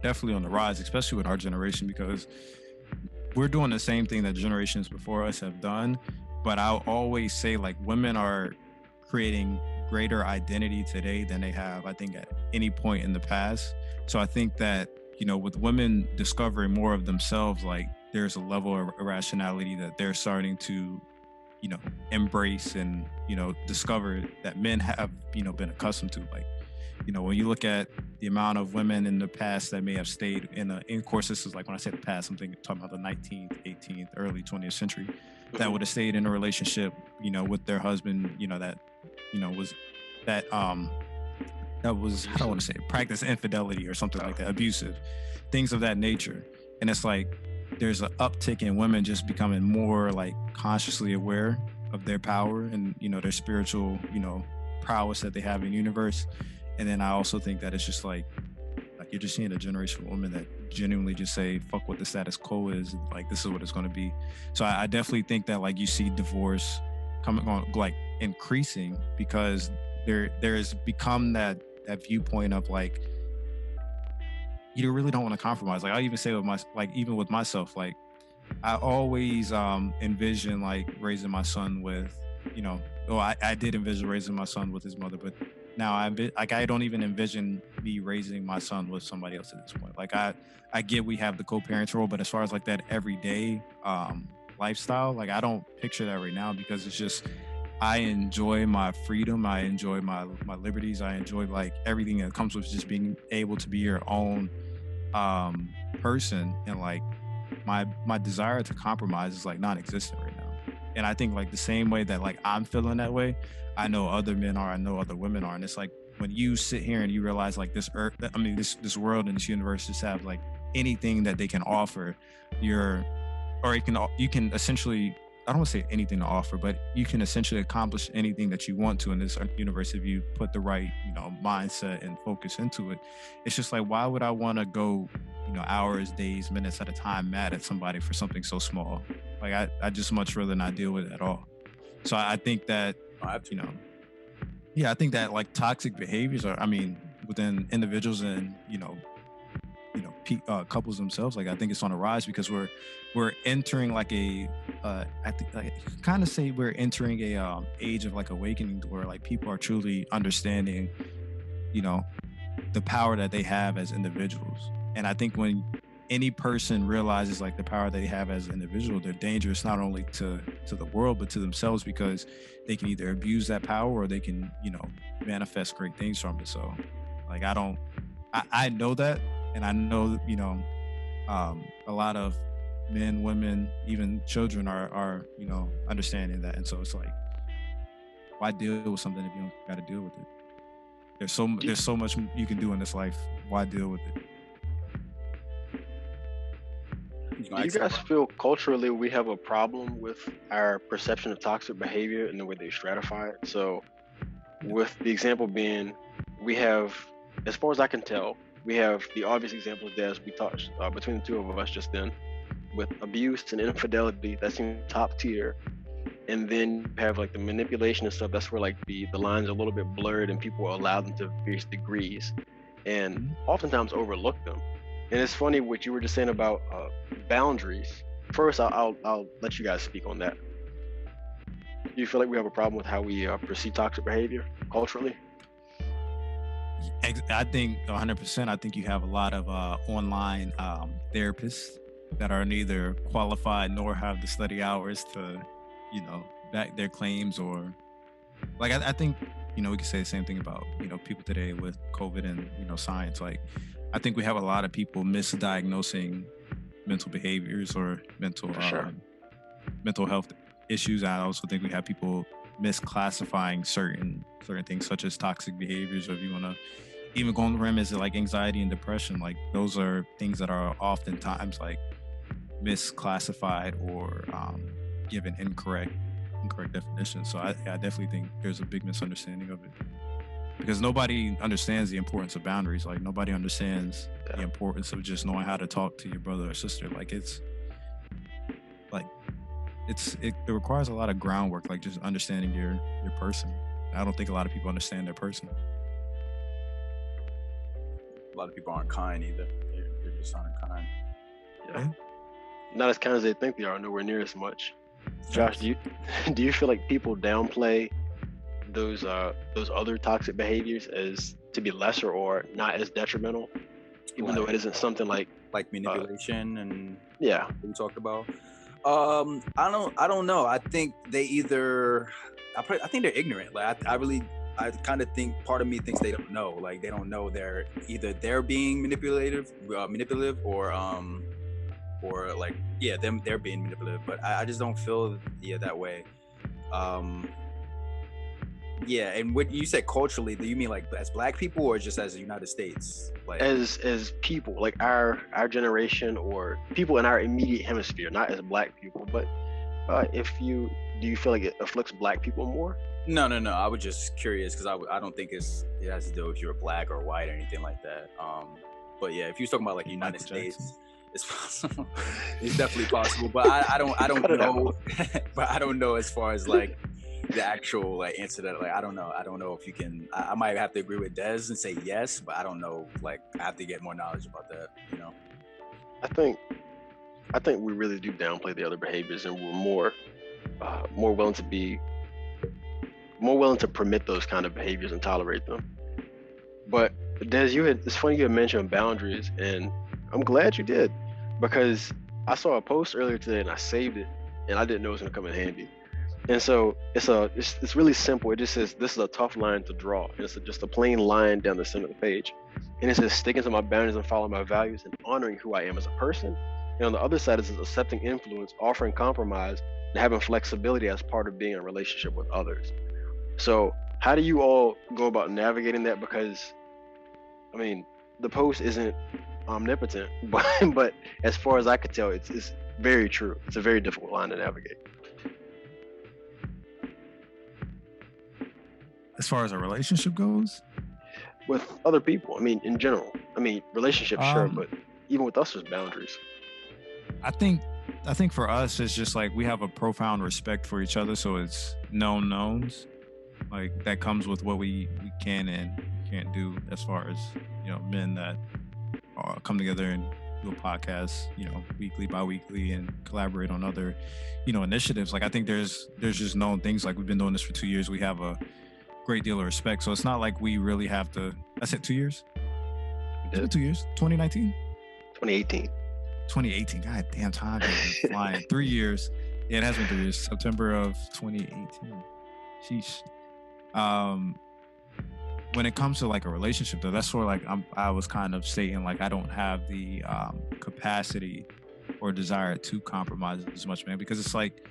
definitely on the rise, especially with our generation, because we're doing the same thing that generations before us have done. But I'll always say, like, women are creating greater identity today than they have, I think, at any point in the past. So I think that with women discovering more of themselves, like there's a level of irrationality that they're starting to, embrace and, discover that men have, been accustomed to. Like, when you look at the amount of women in the past that may have stayed in course, this is like, when I say the past, I'm talking about the 19th, 18th, early 20th century, that would have stayed in a relationship, with their husband, that, was that, that was, I don't want to say practice infidelity or something like that, abusive, things of that nature. And it's like, there's an uptick in women just becoming more like consciously aware of their power and, their spiritual, prowess that they have in the universe. And then I also think that it's just like you're just seeing a generation of women that genuinely just say, fuck what the status quo is. Like, this is what it's going to be. So I definitely think that like you see divorce coming on, like increasing, because there has become that viewpoint of like, you really don't want to compromise. Like I even say even with myself, like I always envision like raising my son with, I did envision raising my son with his mother, but now I don't even envision me raising my son with somebody else at this point. Like I get we have the co-parent role, but as far as like that everyday lifestyle, like I don't picture that right now, because it's just, I enjoy my freedom. I enjoy my liberties. I enjoy like everything that comes with just being able to be your own person. And like my desire to compromise is like non-existent right now. And I think like the same way that like I'm feeling that way, I know other men are, I know other women are. And it's like when you sit here and you realize like this world and this universe just have like anything that they can offer, you can essentially, I don't want to say anything to offer, but you can essentially accomplish anything that you want to in this universe if you put the right, mindset and focus into it. It's just like, why would I want to go, hours, days, minutes at a time mad at somebody for something so small? Like I just much rather not deal with it at all. So I think that, I think that like toxic behaviors are, within individuals and, couples themselves, like I think it's on a rise, because we're entering like I think like kind of say we're entering a age of like awakening, where like people are truly understanding, the power that they have as individuals. And I think when any person realizes like the power they have as an individual, they're dangerous not only to the world but to themselves, because they can either abuse that power or they can, manifest great things from it. So like I know that, and I know, a lot of men, women, even children are understanding that. And so it's like, why deal with something if you don't got to deal with it? There's so much you can do in this life. Why deal with it? Do you guys feel culturally we have a problem with our perception of toxic behavior and the way they stratify it? So with the example being, we have, as far as I can tell, we have the obvious examples there, as we touched between the two of us just then, with abuse and infidelity, that seems top tier. And then you have like the manipulation and stuff, that's where like the lines are a little bit blurred and people allow them to various degrees and oftentimes overlook them. And it's funny what you were just saying about boundaries. First, I'll let you guys speak on that. Do you feel like we have a problem with how we perceive toxic behavior culturally? I think 100%. I think you have a lot of online therapists that are neither qualified nor have the study hours to, back their claims, or like I think, we could say the same thing about, people today with COVID and, science. Like, I think we have a lot of people misdiagnosing mental behaviors or mental health issues. I also think we have people misclassifying certain things such as toxic behaviors, or if you want to even go on the rim, is it like anxiety and depression? Like those are things that are oftentimes like misclassified or given incorrect definitions. So I definitely think there's a big misunderstanding of it, because nobody understands the importance of boundaries. Like nobody understands the importance of just knowing how to talk to your brother or sister. Like it requires a lot of groundwork, like just understanding your person. I don't think a lot of people understand their person. A lot of people aren't kind either. They're just aren't kind. Yeah. Not as kind as they think they are, nowhere near as much. Josh, do you feel like people downplay those other toxic behaviors as to be lesser or not as detrimental? even though it isn't something like manipulation and yeah. we talked about. I don't know. I think they either, I think they're ignorant. Like I kind of think part of me thinks they don't know. Like they don't know they're being manipulative or like they're being manipulative. But I just don't feel that way. Yeah, and what you said culturally, do you mean like as Black people or just as the United States? Like as people, like our generation or people in our immediate hemisphere, not as Black people, but do you feel like it afflicts Black people more? No. I was just curious because I don't think it has to do if you're Black or white or anything like that. But yeah, if you're talking about like United States, it's possible. It's definitely possible, but I don't know. But I don't know as far as like the actual like answer that like I don't know if you can. I might have to agree with Des and say yes, but I don't know. Like I have to get more knowledge about that. You know. I think we really do downplay the other behaviors, and we're more willing to permit those kind of behaviors and tolerate them. But Des, it's funny you had mentioned boundaries, and I'm glad you did, because I saw a post earlier today and I saved it, and I didn't know it was gonna come in handy. And so it's really simple. It just says, this is a tough line to draw. And it's just a plain line down the center of the page. And it says, sticking to my boundaries and following my values and honoring who I am as a person. And on the other side, it says accepting influence, offering compromise, and having flexibility as part of being in a relationship with others. So how do you all go about navigating that? Because, I mean, the post isn't omnipotent, but as far as I could tell, it's very true. It's a very difficult line to navigate. As far as a relationship goes? With other people, I mean, in general. I mean, relationships, sure, but even with us, there's boundaries. I think for us, it's just like we have a profound respect for each other, so it's known knowns. Like that comes with what we can and can't do as far as, you know, men that come together and do a podcast, you know, weekly, bi-weekly, and collaborate on other, you know, initiatives. Like I think there's just known things. Like we've been doing this for 2 years. We have a great deal of respect. So it's not like we really have to. I said 2 years? It's been 2 years. 2019? 2018. 2018. God damn, time is flying. 3 years. Yeah, it has been 3 years. September of 2018. Sheesh. When it comes to like a relationship though, that's where like I was kind of stating like I don't have the capacity or desire to compromise as much, man, because it's like,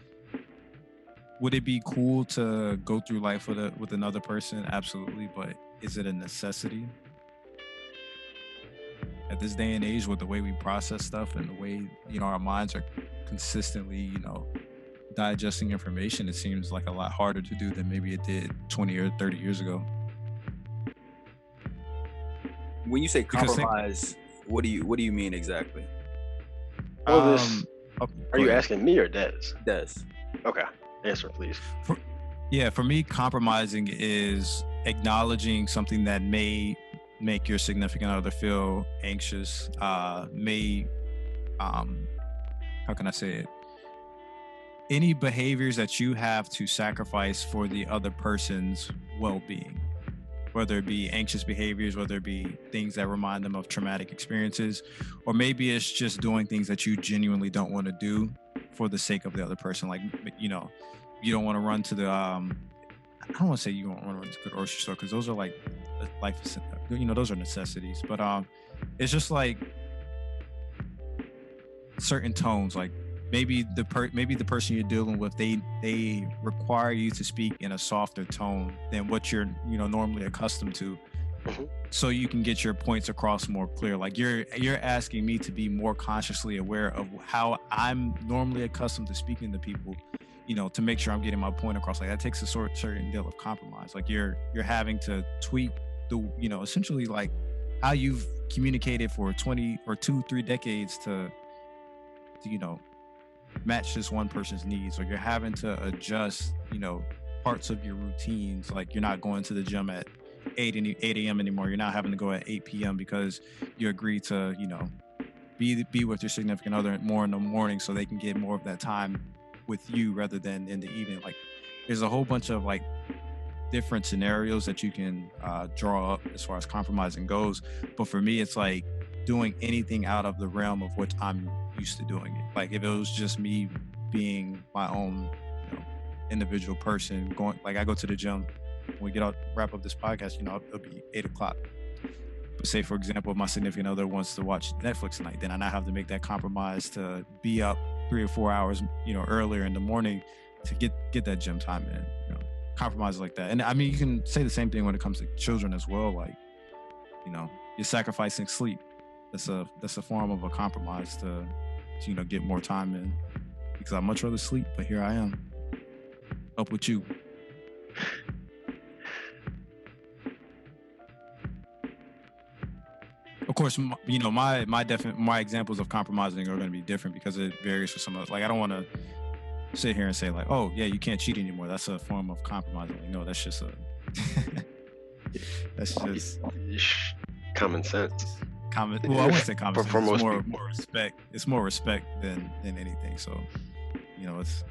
would it be cool to go through life with another person? Absolutely, but is it a necessity? At this day and age, with the way we process stuff and the way, you know, our minds are consistently, you know, digesting information, it seems like a lot harder to do than maybe it did 20 or 30 years ago. When you say compromise, what do you mean exactly? Are you asking me or Des? Des. Okay. Answer, please. For me, compromising is acknowledging something that may make your significant other feel anxious, how can I say it? Any behaviors that you have to sacrifice for the other person's well-being, whether it be anxious behaviors, whether it be things that remind them of traumatic experiences, or maybe it's just doing things that you genuinely don't want to do for the sake of the other person. Like, you know, you don't want to run to the, I don't want to say you don't want to run to the grocery store, because those are like life, you know, those are necessities. But it's just like certain tones, like maybe the person you're dealing with, they require you to speak in a softer tone than what you're, you know, normally accustomed to, so you can get your points across more clear. Like you're asking me to be more consciously aware of how I'm normally accustomed to speaking to people, you know, to make sure I'm getting my point across. Like that takes a certain deal of compromise. Like you're having to tweak the, you know, essentially like how you've communicated for 20 or 2-3 decades to you know, match this one person's needs, or you're having to adjust, you know, parts of your routines. Like you're not going to the gym at 8 a.m. anymore. You're not having to go at 8 p.m. because you agreed to, you know, be with your significant other more in the morning so they can get more of that time with you rather than in the evening. Like there's a whole bunch of like different scenarios that you can draw up as far as compromising goes. But for me, it's like doing anything out of the realm of what I'm used to doing it. Like if it was just me being my own, individual person going, like I go to the gym, when we get out, wrap up this podcast, it'll be 8:00. But say, for example, if my significant other wants to watch Netflix tonight, then I now have to make that compromise to be up 3 or 4 hours, earlier in the morning to get that gym time in, compromises like that. And I mean, you can say the same thing when it comes to children as well. Like, you're sacrificing sleep. That's a form of a compromise to get more time in, because I'd much rather sleep, but here I am up with you. Of course, my examples of compromising are going to be different because it varies for some of us. Like, I don't want to sit here and say like, oh yeah, you can't cheat anymore. That's a form of compromising. Like, no, that's just that's just common sense. Well, I wouldn't say common sense. For It's most more respect. It's more respect than anything. So, it's.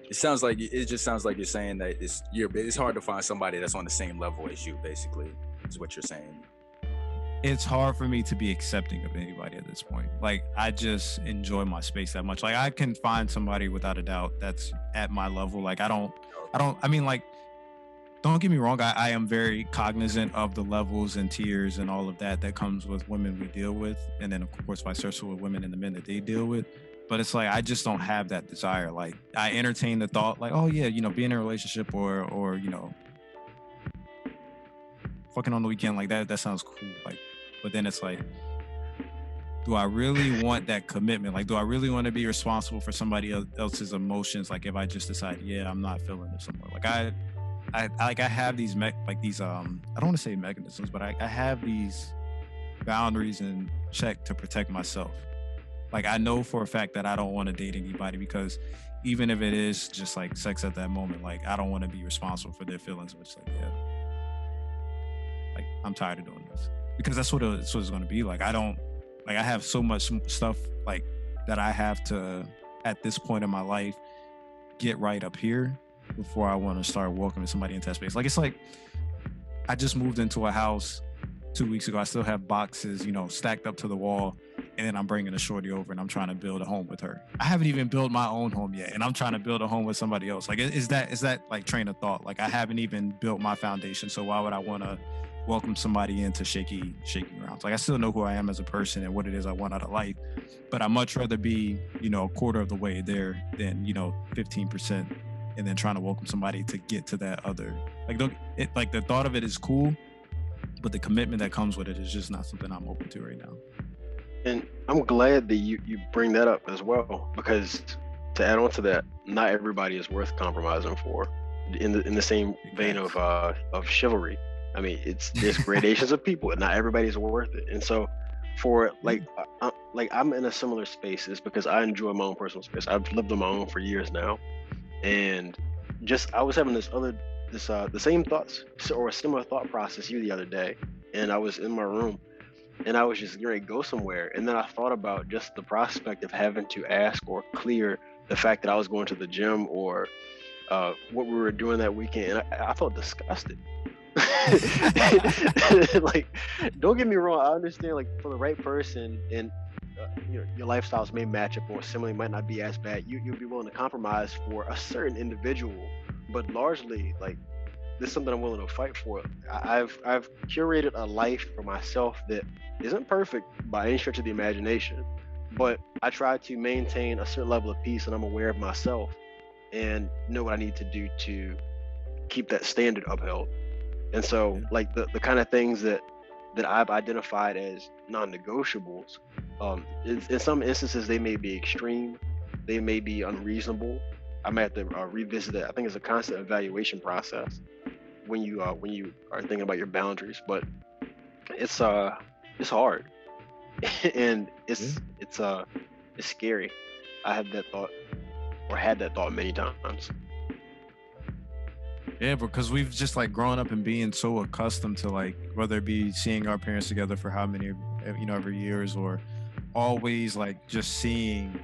It just sounds like you're saying that it's hard to find somebody that's on the same level as you. Basically, is what you're saying. It's hard for me to be accepting of anybody at this point. Like, I just enjoy my space that much. Like, I can find somebody without a doubt that's at my level. Like, I mean, like, don't get me wrong. I am very cognizant of the levels and tiers and all of that comes with women we deal with. And then, of course, vice versa with women and the men that they deal with. But it's like, I just don't have that desire. Like, I entertain the thought, like, oh yeah, being in a relationship or fucking on the weekend, like that sounds cool. Like, but then it's like, do I really want that commitment? Like, do I really want to be responsible for somebody else's emotions? Like, if I just decide, yeah, I'm not feeling it somewhere. Like, I have these I don't want to say mechanisms, but I have these boundaries in check to protect myself. Like, I know for a fact that I don't want to date anybody because even if it is just like sex at that moment, like, I don't want to be responsible for their feelings. Which, like, yeah, like, I'm tired of doing this because that's what it's going to be. Like, I have so much stuff like that I have to, at this point in my life, get right up here before I want to start welcoming somebody into that space. Like, it's like, I just moved into a house 2 weeks ago. I still have boxes, stacked up to the wall. And then I'm bringing a shorty over and I'm trying to build a home with her. I haven't even built my own home yet. And I'm trying to build a home with somebody else. Like, is that like train of thought? Like, I haven't even built my foundation. So why would I want to welcome somebody into shaky grounds? Like, I still know who I am as a person and what it is I want out of life. But I'd much rather be, a quarter of the way there than, 15%. And then trying to welcome somebody to get to that other, like the thought of it is cool, but the commitment that comes with it is just not something I'm open to right now. And I'm glad that you bring that up as well, because to add on to that, not everybody is worth compromising for. In the same vein of chivalry, I mean, there's gradations of people, and not everybody's worth it. And so, for I'm in a similar space is because I enjoy my own personal space. I've lived on my own for years now, and I was having the same thoughts or a similar thought process the other day, and I was in my room. And I was just going to go somewhere. And then I thought about just the prospect of having to ask or clear the fact that I was going to the gym or what we were doing that weekend. And I felt disgusted. Like, don't get me wrong. I understand, like, for the right person and your lifestyles may match up or similarly might not be as bad. You'll be willing to compromise for a certain individual. But largely, like, this is something I'm willing to fight for. I've curated a life for myself that isn't perfect by any stretch of the imagination, but I try to maintain a certain level of peace, and I'm aware of myself and know what I need to do to keep that standard upheld. And so, like, the kind of things that I've identified as non-negotiables, in some instances they may be extreme, they may be unreasonable. I might have to revisit it. I think it's a constant evaluation process when you are thinking about your boundaries, but it's hard and it's scary. I had that thought many times. Yeah, because we've just like grown up and being so accustomed to, like, whether it be seeing our parents together for how many every years, or always like just seeing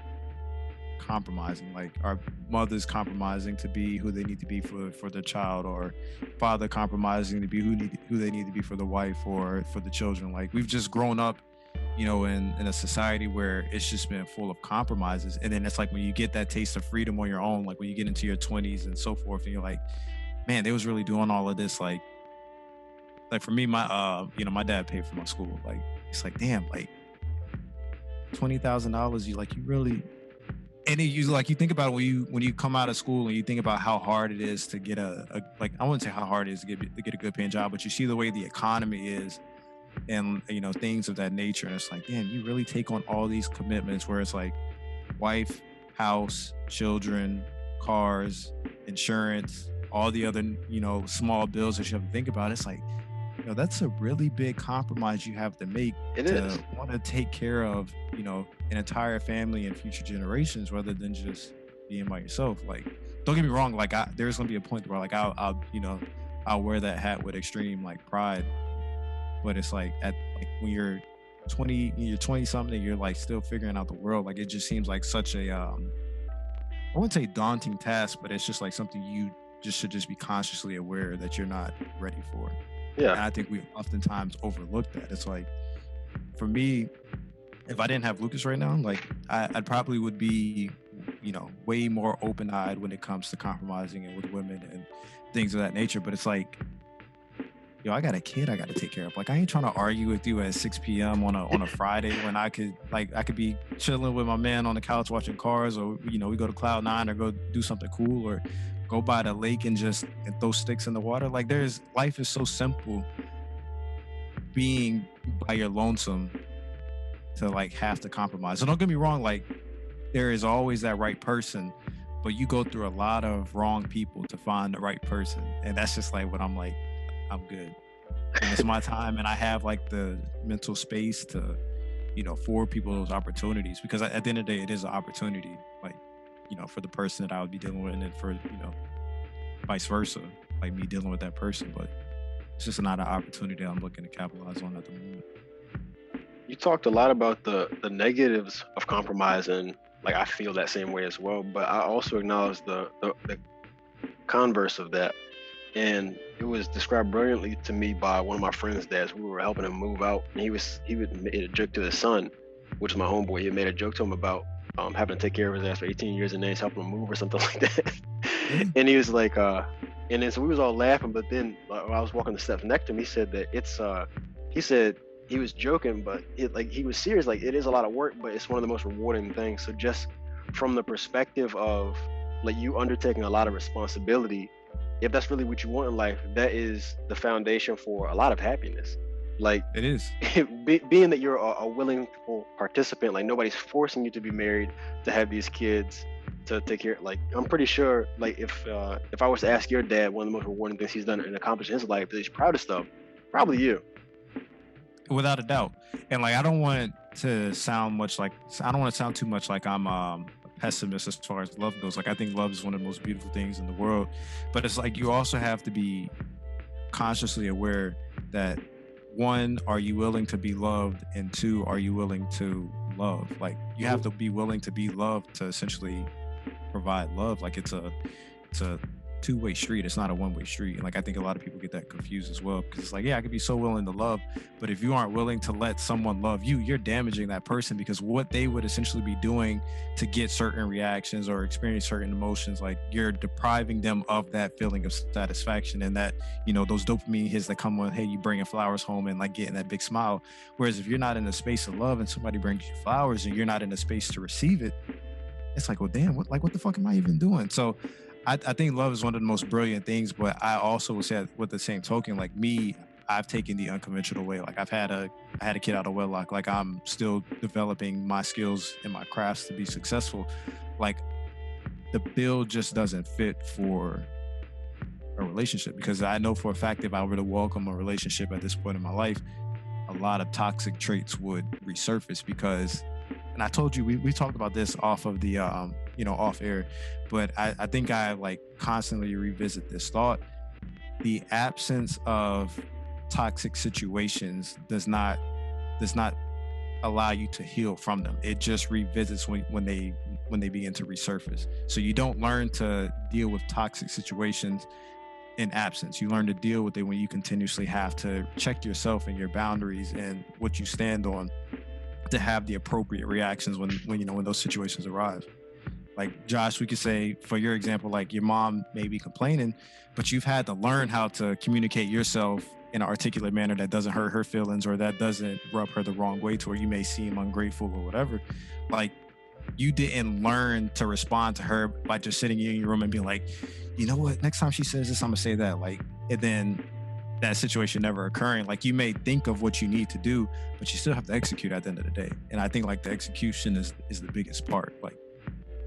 compromising. Like our mothers compromising to be who they need to be for their child, or father compromising to be who they need to be for the wife or for the children. Like we've just grown up, you know, in a society where it's just been full of compromises. And then it's like when you get that taste of freedom on your own, like when you get into your 20s and so forth, and you're like, man, they was really doing all of this. Like for me, my you know, my dad paid for my school. Like it's like, damn, like $20,000, you really, and you like, you think about it when you come out of school and you think about how hard it is to get a like, I wouldn't say how hard it is to get a good paying job, but you see the way the economy is and, you know, things of that nature, and it's like, damn, you really take on all these commitments where it's like wife, house, children, cars, insurance, all the other, you know, small bills that you have to think about. It's like, you know, that's a really big compromise you have to make to want to take care of, you know, an entire family and future generations, rather than just being by yourself. Like, don't get me wrong, like there's gonna be a point where like I'll you know, I'll wear that hat with extreme like pride, but it's like when you're 20 something, you're like still figuring out the world. Like it just seems like such a I wouldn't say daunting task, but it's just like something you just should just be consciously aware that you're not ready for. Yeah. And I think we oftentimes overlook that. It's like, for me, if I didn't have Lucas right now, like I probably would be, you know, way more open-eyed when it comes to compromising and with women and things of that nature. But it's like, yo, I got a kid I got to take care of. Like, I ain't trying to argue with you at 6 p.m. on a Friday when I could be chilling with my man on the couch watching Cars, or, you know, we go to Cloud9 or go do something cool, or go by the lake and throw sticks in the water. Like, life is so simple being by your lonesome to like have to compromise. So don't get me wrong, like there is always that right person, but you go through a lot of wrong people to find the right person. And that's just like what I'm like, I'm good. And it's my time, and I have like the mental space to, you know, forward people those opportunities, because at the end of the day, it is an opportunity, like, you know, for the person that I would be dealing with, and then for, you know, vice versa, like me dealing with that person. But it's just not an opportunity I'm looking to capitalize on at the moment. You talked a lot about the negatives of compromise, and like I feel that same way as well. But I also acknowledge the converse of that, and it was described brilliantly to me by one of my friends' dads. We were helping him move out, and he would make a joke to his son, which is my homeboy. He made a joke to him about having to take care of his ass for 18 years, and then he's helping him move or something like that. And he was like, and then so we was all laughing. But then when I was walking the steps next to him, he said that it's he said he was joking, but he was serious. Like, it is a lot of work, but it's one of the most rewarding things. So just from the perspective of like you undertaking a lot of responsibility, if that's really what you want in life, that is the foundation for a lot of happiness. Like, it is being that you're a willing participant. Like, nobody's forcing you to be married, to have these kids, to take care. Like, I'm pretty sure, like, if I was to ask your dad one of the most rewarding things he's done and accomplished in his life that he's proudest of, probably you. Without a doubt. And like, I don't want to sound too much like I'm a pessimist as far as love goes. Like, I think love is one of the most beautiful things in the world, but it's like, you also have to be consciously aware that, one, are you willing to be loved? And two, are you willing to love? Like, you have to be willing to be loved to essentially provide love. Like, it's a two-way street. It's not a one-way street. And like, I think a lot of people get that confused as well, because it's like, yeah, I could be so willing to love, but if you aren't willing to let someone love you, you're damaging that person, because what they would essentially be doing to get certain reactions or experience certain emotions, like, you're depriving them of that feeling of satisfaction and that, you know, those dopamine hits that come with, hey, you bringing flowers home and like getting that big smile. Whereas if you're not in a space of love and somebody brings you flowers and you're not in a space to receive it, it's like, well, damn, what the fuck am I even doing? So I think love is one of the most brilliant things, but I also would say, with the same token, like me, I've taken the unconventional way. Like, I had a kid out of wedlock. Like, I'm still developing my skills and my crafts to be successful. Like, the bill just doesn't fit for a relationship, because I know for a fact if I were to welcome a relationship at this point in my life, a lot of toxic traits would resurface. Because, and I told you, we talked about this off of the off air, but I think I like constantly revisit this thought. The absence of toxic situations does not allow you to heal from them. It just revisits when they begin to resurface. So you don't learn to deal with toxic situations in absence. You learn to deal with it when you continuously have to check yourself and your boundaries and what you stand on to have the appropriate reactions when those situations arise. Like Josh, we could say, for your example, like your mom may be complaining, but you've had to learn how to communicate yourself in an articulate manner that doesn't hurt her feelings or that doesn't rub her the wrong way to where you may seem ungrateful or whatever. Like, you didn't learn to respond to her by just sitting in your room and being like, you know what, next time she says this, I'm gonna say that. Like, and then that situation never occurring. Like, you may think of what you need to do, but you still have to execute at the end of the day. And I think like the execution is the biggest part. Like,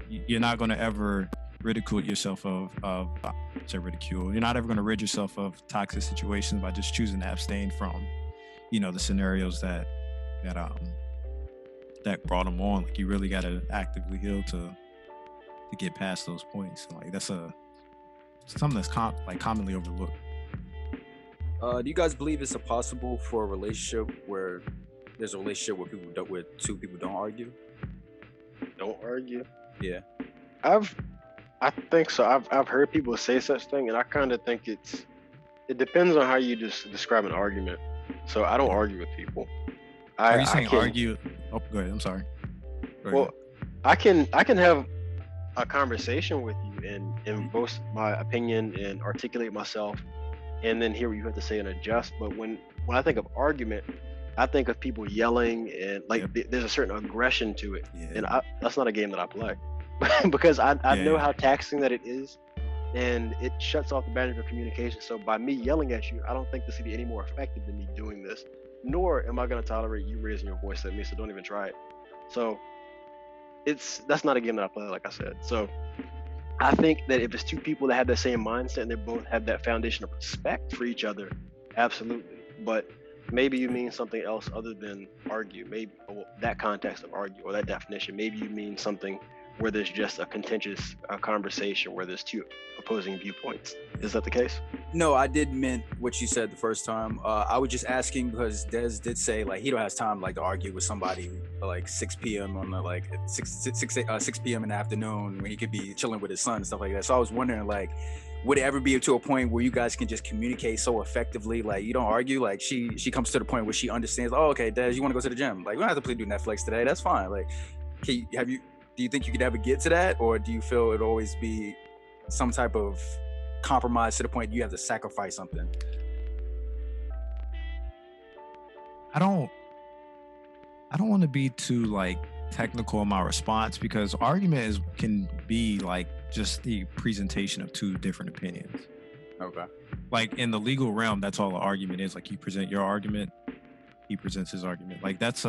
you're not going to ever ridicule yourself of ridicule. You're not ever going to rid yourself of toxic situations by just choosing to abstain from, the scenarios that brought them on. Like, you really got to actively heal to get past those points. Like, that's something that's commonly overlooked. Do you guys believe it's possible for a relationship where there's a relationship where two people don't argue? Don't argue. Yeah. I think so. I've heard people say such thing, and I kind of think it depends on how you just describe an argument. So I don't argue with people. Are you saying argue? Oh, go ahead. I'm sorry. Well, I can have a conversation with you and voice my opinion and articulate myself, and then hear what you have to say and adjust. But when I think of argument, I think of people yelling and there's a certain aggression to it, and that's not a game that I play because I know how taxing that it is, and it shuts off the boundary of communication. So by me yelling at you, I don't think this would be any more effective than me doing this, nor am I going to tolerate you raising your voice at me. So don't even try it. So that's not a game that I play, like I said. So I think that if it's two people that have the same mindset and they both have that foundation of respect for each other, absolutely. But maybe you mean something else other than argue, maybe that context of argue or that definition. Maybe you mean something where there's just a contentious conversation where there's two opposing viewpoints. Is that the case? No, I did mean what you said the first time. I was just asking because Des did say like he don't have time to argue with somebody like 6 p.m. on the 6 p.m. in the afternoon when he could be chilling with his son and stuff like that. So I was wondering would it ever be to a point where you guys can just communicate so effectively? Like, you don't argue. Like, she comes to the point where she understands. Oh, okay, Des, you want to go to the gym? Like, we don't have to do Netflix today. That's fine. Like, do you think you could ever get to that, or do you feel it'd always be some type of compromise to the point you have to sacrifice something? I don't want to be too technical in my response, because argument can be just the presentation of two different opinions. Okay. Like, in the legal realm, that's all an argument is. Like, you present your argument, he presents his argument. Like, that's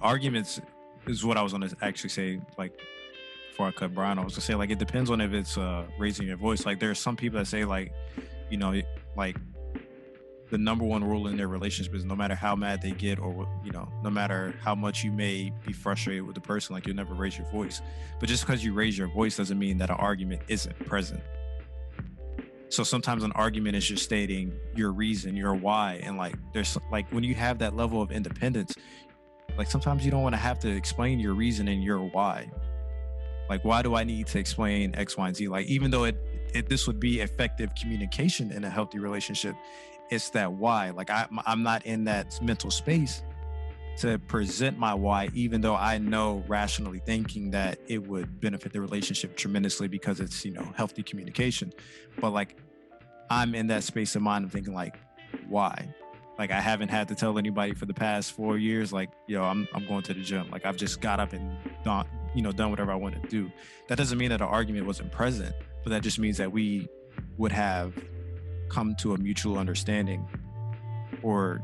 arguments is what I was going to actually say, before I cut Brian, I was going to say, it depends on if it's raising your voice. Like, there are some people that say, the number one rule in their relationship is no matter how mad they get, or, no matter how much you may be frustrated with the person, you'll never raise your voice. But just because you raise your voice doesn't mean that an argument isn't present. So sometimes an argument is just stating your reason, your why. And there's when you have that level of independence, sometimes you don't want to have to explain your reason and your why. Why do I need to explain X, Y, and Z? Even though this would be effective communication in a healthy relationship, it's that why. I'm not in that mental space to present my why, even though I know rationally thinking that it would benefit the relationship tremendously because it's, healthy communication. But I'm in that space of mind of thinking why? I haven't had to tell anybody for the past 4 years, I'm going to the gym. I've just got up and done whatever I want to do. That doesn't mean that an argument wasn't present, but that just means that we would have come to a mutual understanding or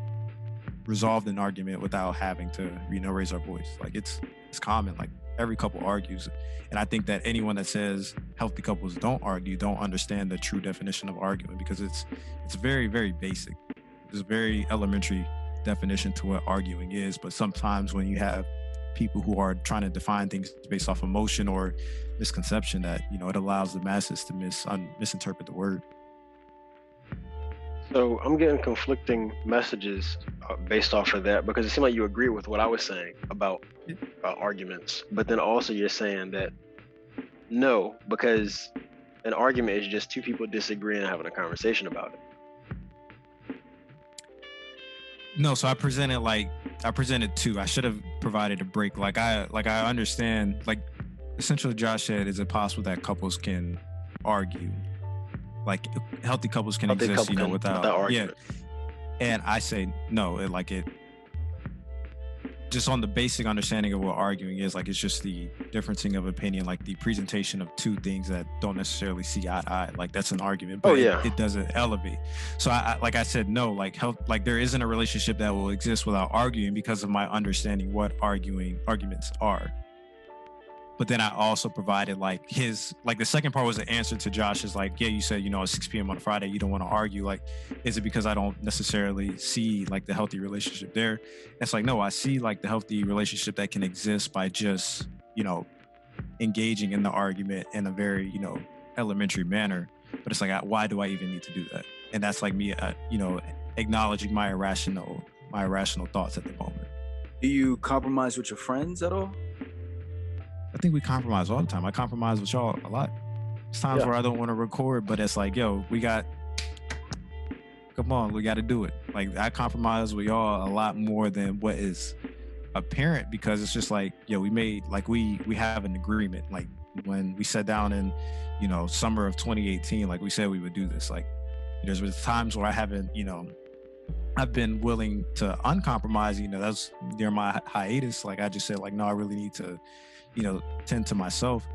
resolved an argument without having to, raise our voice. It's common. Every couple argues. And I think that anyone that says healthy couples don't argue don't understand the true definition of argument, because it's very, very basic. There's a very elementary definition to what arguing is. But sometimes when you have people who are trying to define things based off emotion or misconception, that, it allows the masses to misinterpret the word. So I'm getting conflicting messages based off of that, because it seemed like you agree with what I was saying about arguments, but then also you're saying that no, because an argument is just two people disagreeing and having a conversation about it. No, so I presented two. I should have provided a break. Like I understand. Like essentially, Josh said, is it possible that couples can argue? Like healthy couples can Healthy exist, couple can- without argument. And I say no. Just on the basic understanding of what arguing is, like it's just the differencing of opinion, like the presentation of two things that don't necessarily see eye to eye. Like that's an argument, but it doesn't elevate. So like I said, no, like there isn't a relationship that will exist without arguing because of my understanding what arguments are. But then I also provided like the second part was the answer to Josh's, like, yeah, you said, at 6 p.m. on a Friday, you don't want to argue. Like, is it because I don't necessarily see like the healthy relationship there? It's like, no, I see like the healthy relationship that can exist by just, engaging in the argument in a very, elementary manner. But it's like, why do I even need to do that? And that's like me, acknowledging my irrational thoughts at the moment. Do you compromise with your friends at all? I think we compromise all the time. I compromise with y'all a lot. There's times where I don't want to record, but it's like, yo, come on, we got to do it. Like I compromise with y'all a lot more than what is apparent, because it's just like, yo, we have an agreement. Like when we sat down in, summer of 2018, like we said we would do this. Like there's been times where I haven't, I've been willing to uncompromise. That's during my hiatus. Like I just said, like, no, I really need to, tend to myself.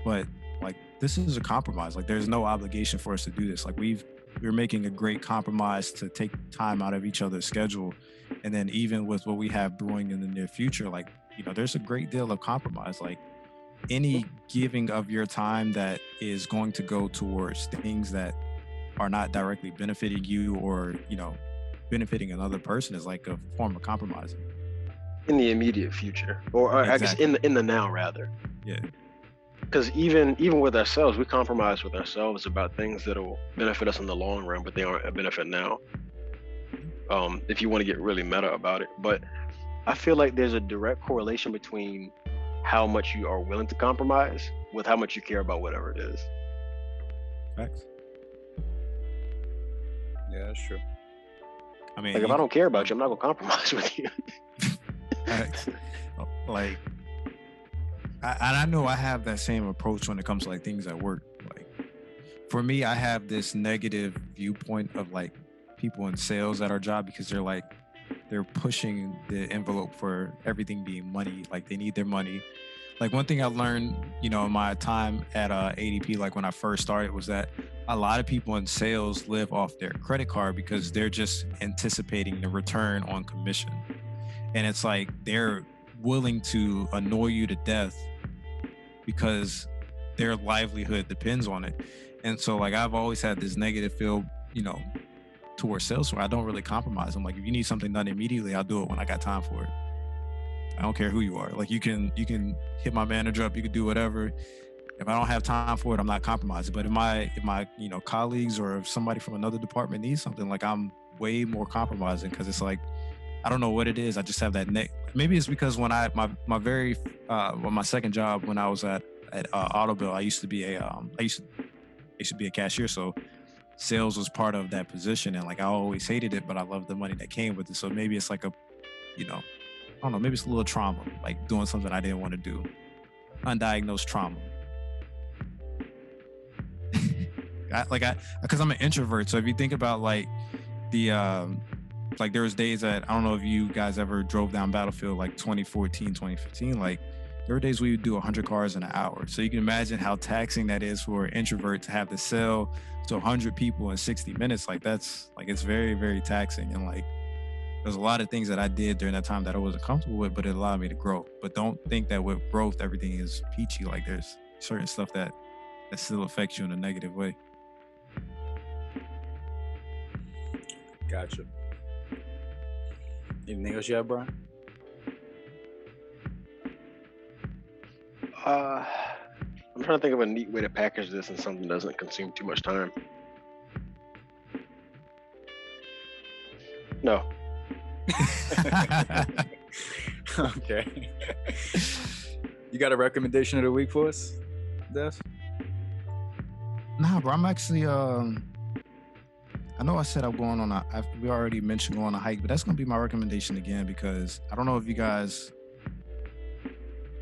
But like this is a compromise. Like there's no obligation for us to do this. Like we're making a great compromise to take time out of each other's schedule. And then even with what we have brewing in the near future, like, there's a great deal of compromise. Like any giving of your time that is going to go towards things that are not directly benefiting you or, benefiting another person is like a form of compromising. In the immediate future, or exactly. I guess in the now rather. Yeah. Because even with ourselves, we compromise with ourselves about things that will benefit us in the long run, but they aren't a benefit now. If you want to get really meta about it, but I feel like there's a direct correlation between how much you are willing to compromise with how much you care about whatever it is. Facts. Yeah, that's true. I mean, like if I don't care about you, I'm not gonna compromise with you. Like, I know I have that same approach when it comes to like things at work. Like, for me, I have this negative viewpoint of like people in sales at our job because they're pushing the envelope for everything being money. Like they need their money. Like one thing I learned, in my time at ADP, like when I first started, was that a lot of people in sales live off their credit card because they're just anticipating the return on commission. And it's like they're willing to annoy you to death because their livelihood depends on it. And so like I've always had this negative feel, towards sales where I don't really compromise. I'm like, if you need something done immediately, I'll do it when I got time for it. I don't care who you are. Like you can hit my manager up, you can do whatever. If I don't have time for it, I'm not compromising. But if my colleagues or if somebody from another department needs something, like I'm way more compromising because it's like, I don't know what it is. I just have that maybe it's because when my second job when I was at Autobill, I used to be a cashier. So sales was part of that position. And like, I always hated it, but I loved the money that came with it. So maybe it's like I don't know, maybe it's a little trauma, like doing something I didn't want to do. Undiagnosed trauma. Because I'm an introvert. So if you think about like like there was days that, I don't know if you guys ever drove down Battlefield like 2014, 2015, like there were days we would do 100 cars in an hour. So you can imagine how taxing that is for an introvert to have to sell to 100 people in 60 minutes. Like that's like, it's very, very taxing. And like, there's a lot of things that I did during that time that I wasn't comfortable with, but it allowed me to grow. But don't think that with growth, everything is peachy. Like there's certain stuff that still affects you in a negative way. Gotcha. Anything else you have, Brian? I'm trying to think of a neat way to package this and something that doesn't consume too much time. No. Okay. You got a recommendation of the week for us, Des? Nah, bro. I'm actually I know I said I'm going on we already mentioned going on a hike, but that's gonna be my recommendation again because I don't know if you guys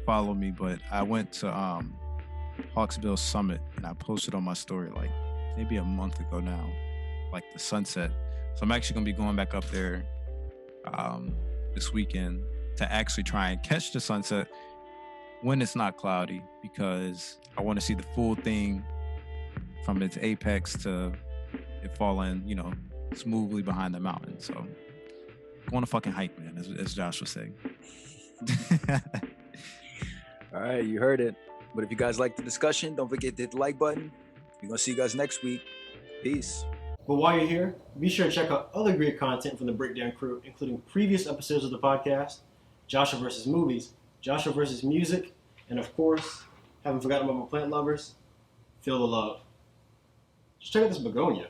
follow me, but I went to Hawksbill Summit and I posted on my story like maybe a month ago now, like the sunset. So I'm actually gonna be going back up there this weekend to actually try and catch the sunset when it's not cloudy because I want to see the full thing from its apex to it falling, smoothly behind the mountain. So going to fucking hike, man, as Josh was saying. All right, you heard it. But if you guys like the discussion, don't forget to hit the like button. We're gonna see you guys next week. Peace. But while you're here, be sure to check out other great content from the Breakdown crew, including previous episodes of the podcast, Joshua versus Movies, Joshua versus Music, and of course, haven't forgotten about my plant lovers, Feel the Love. Just check out this begonia.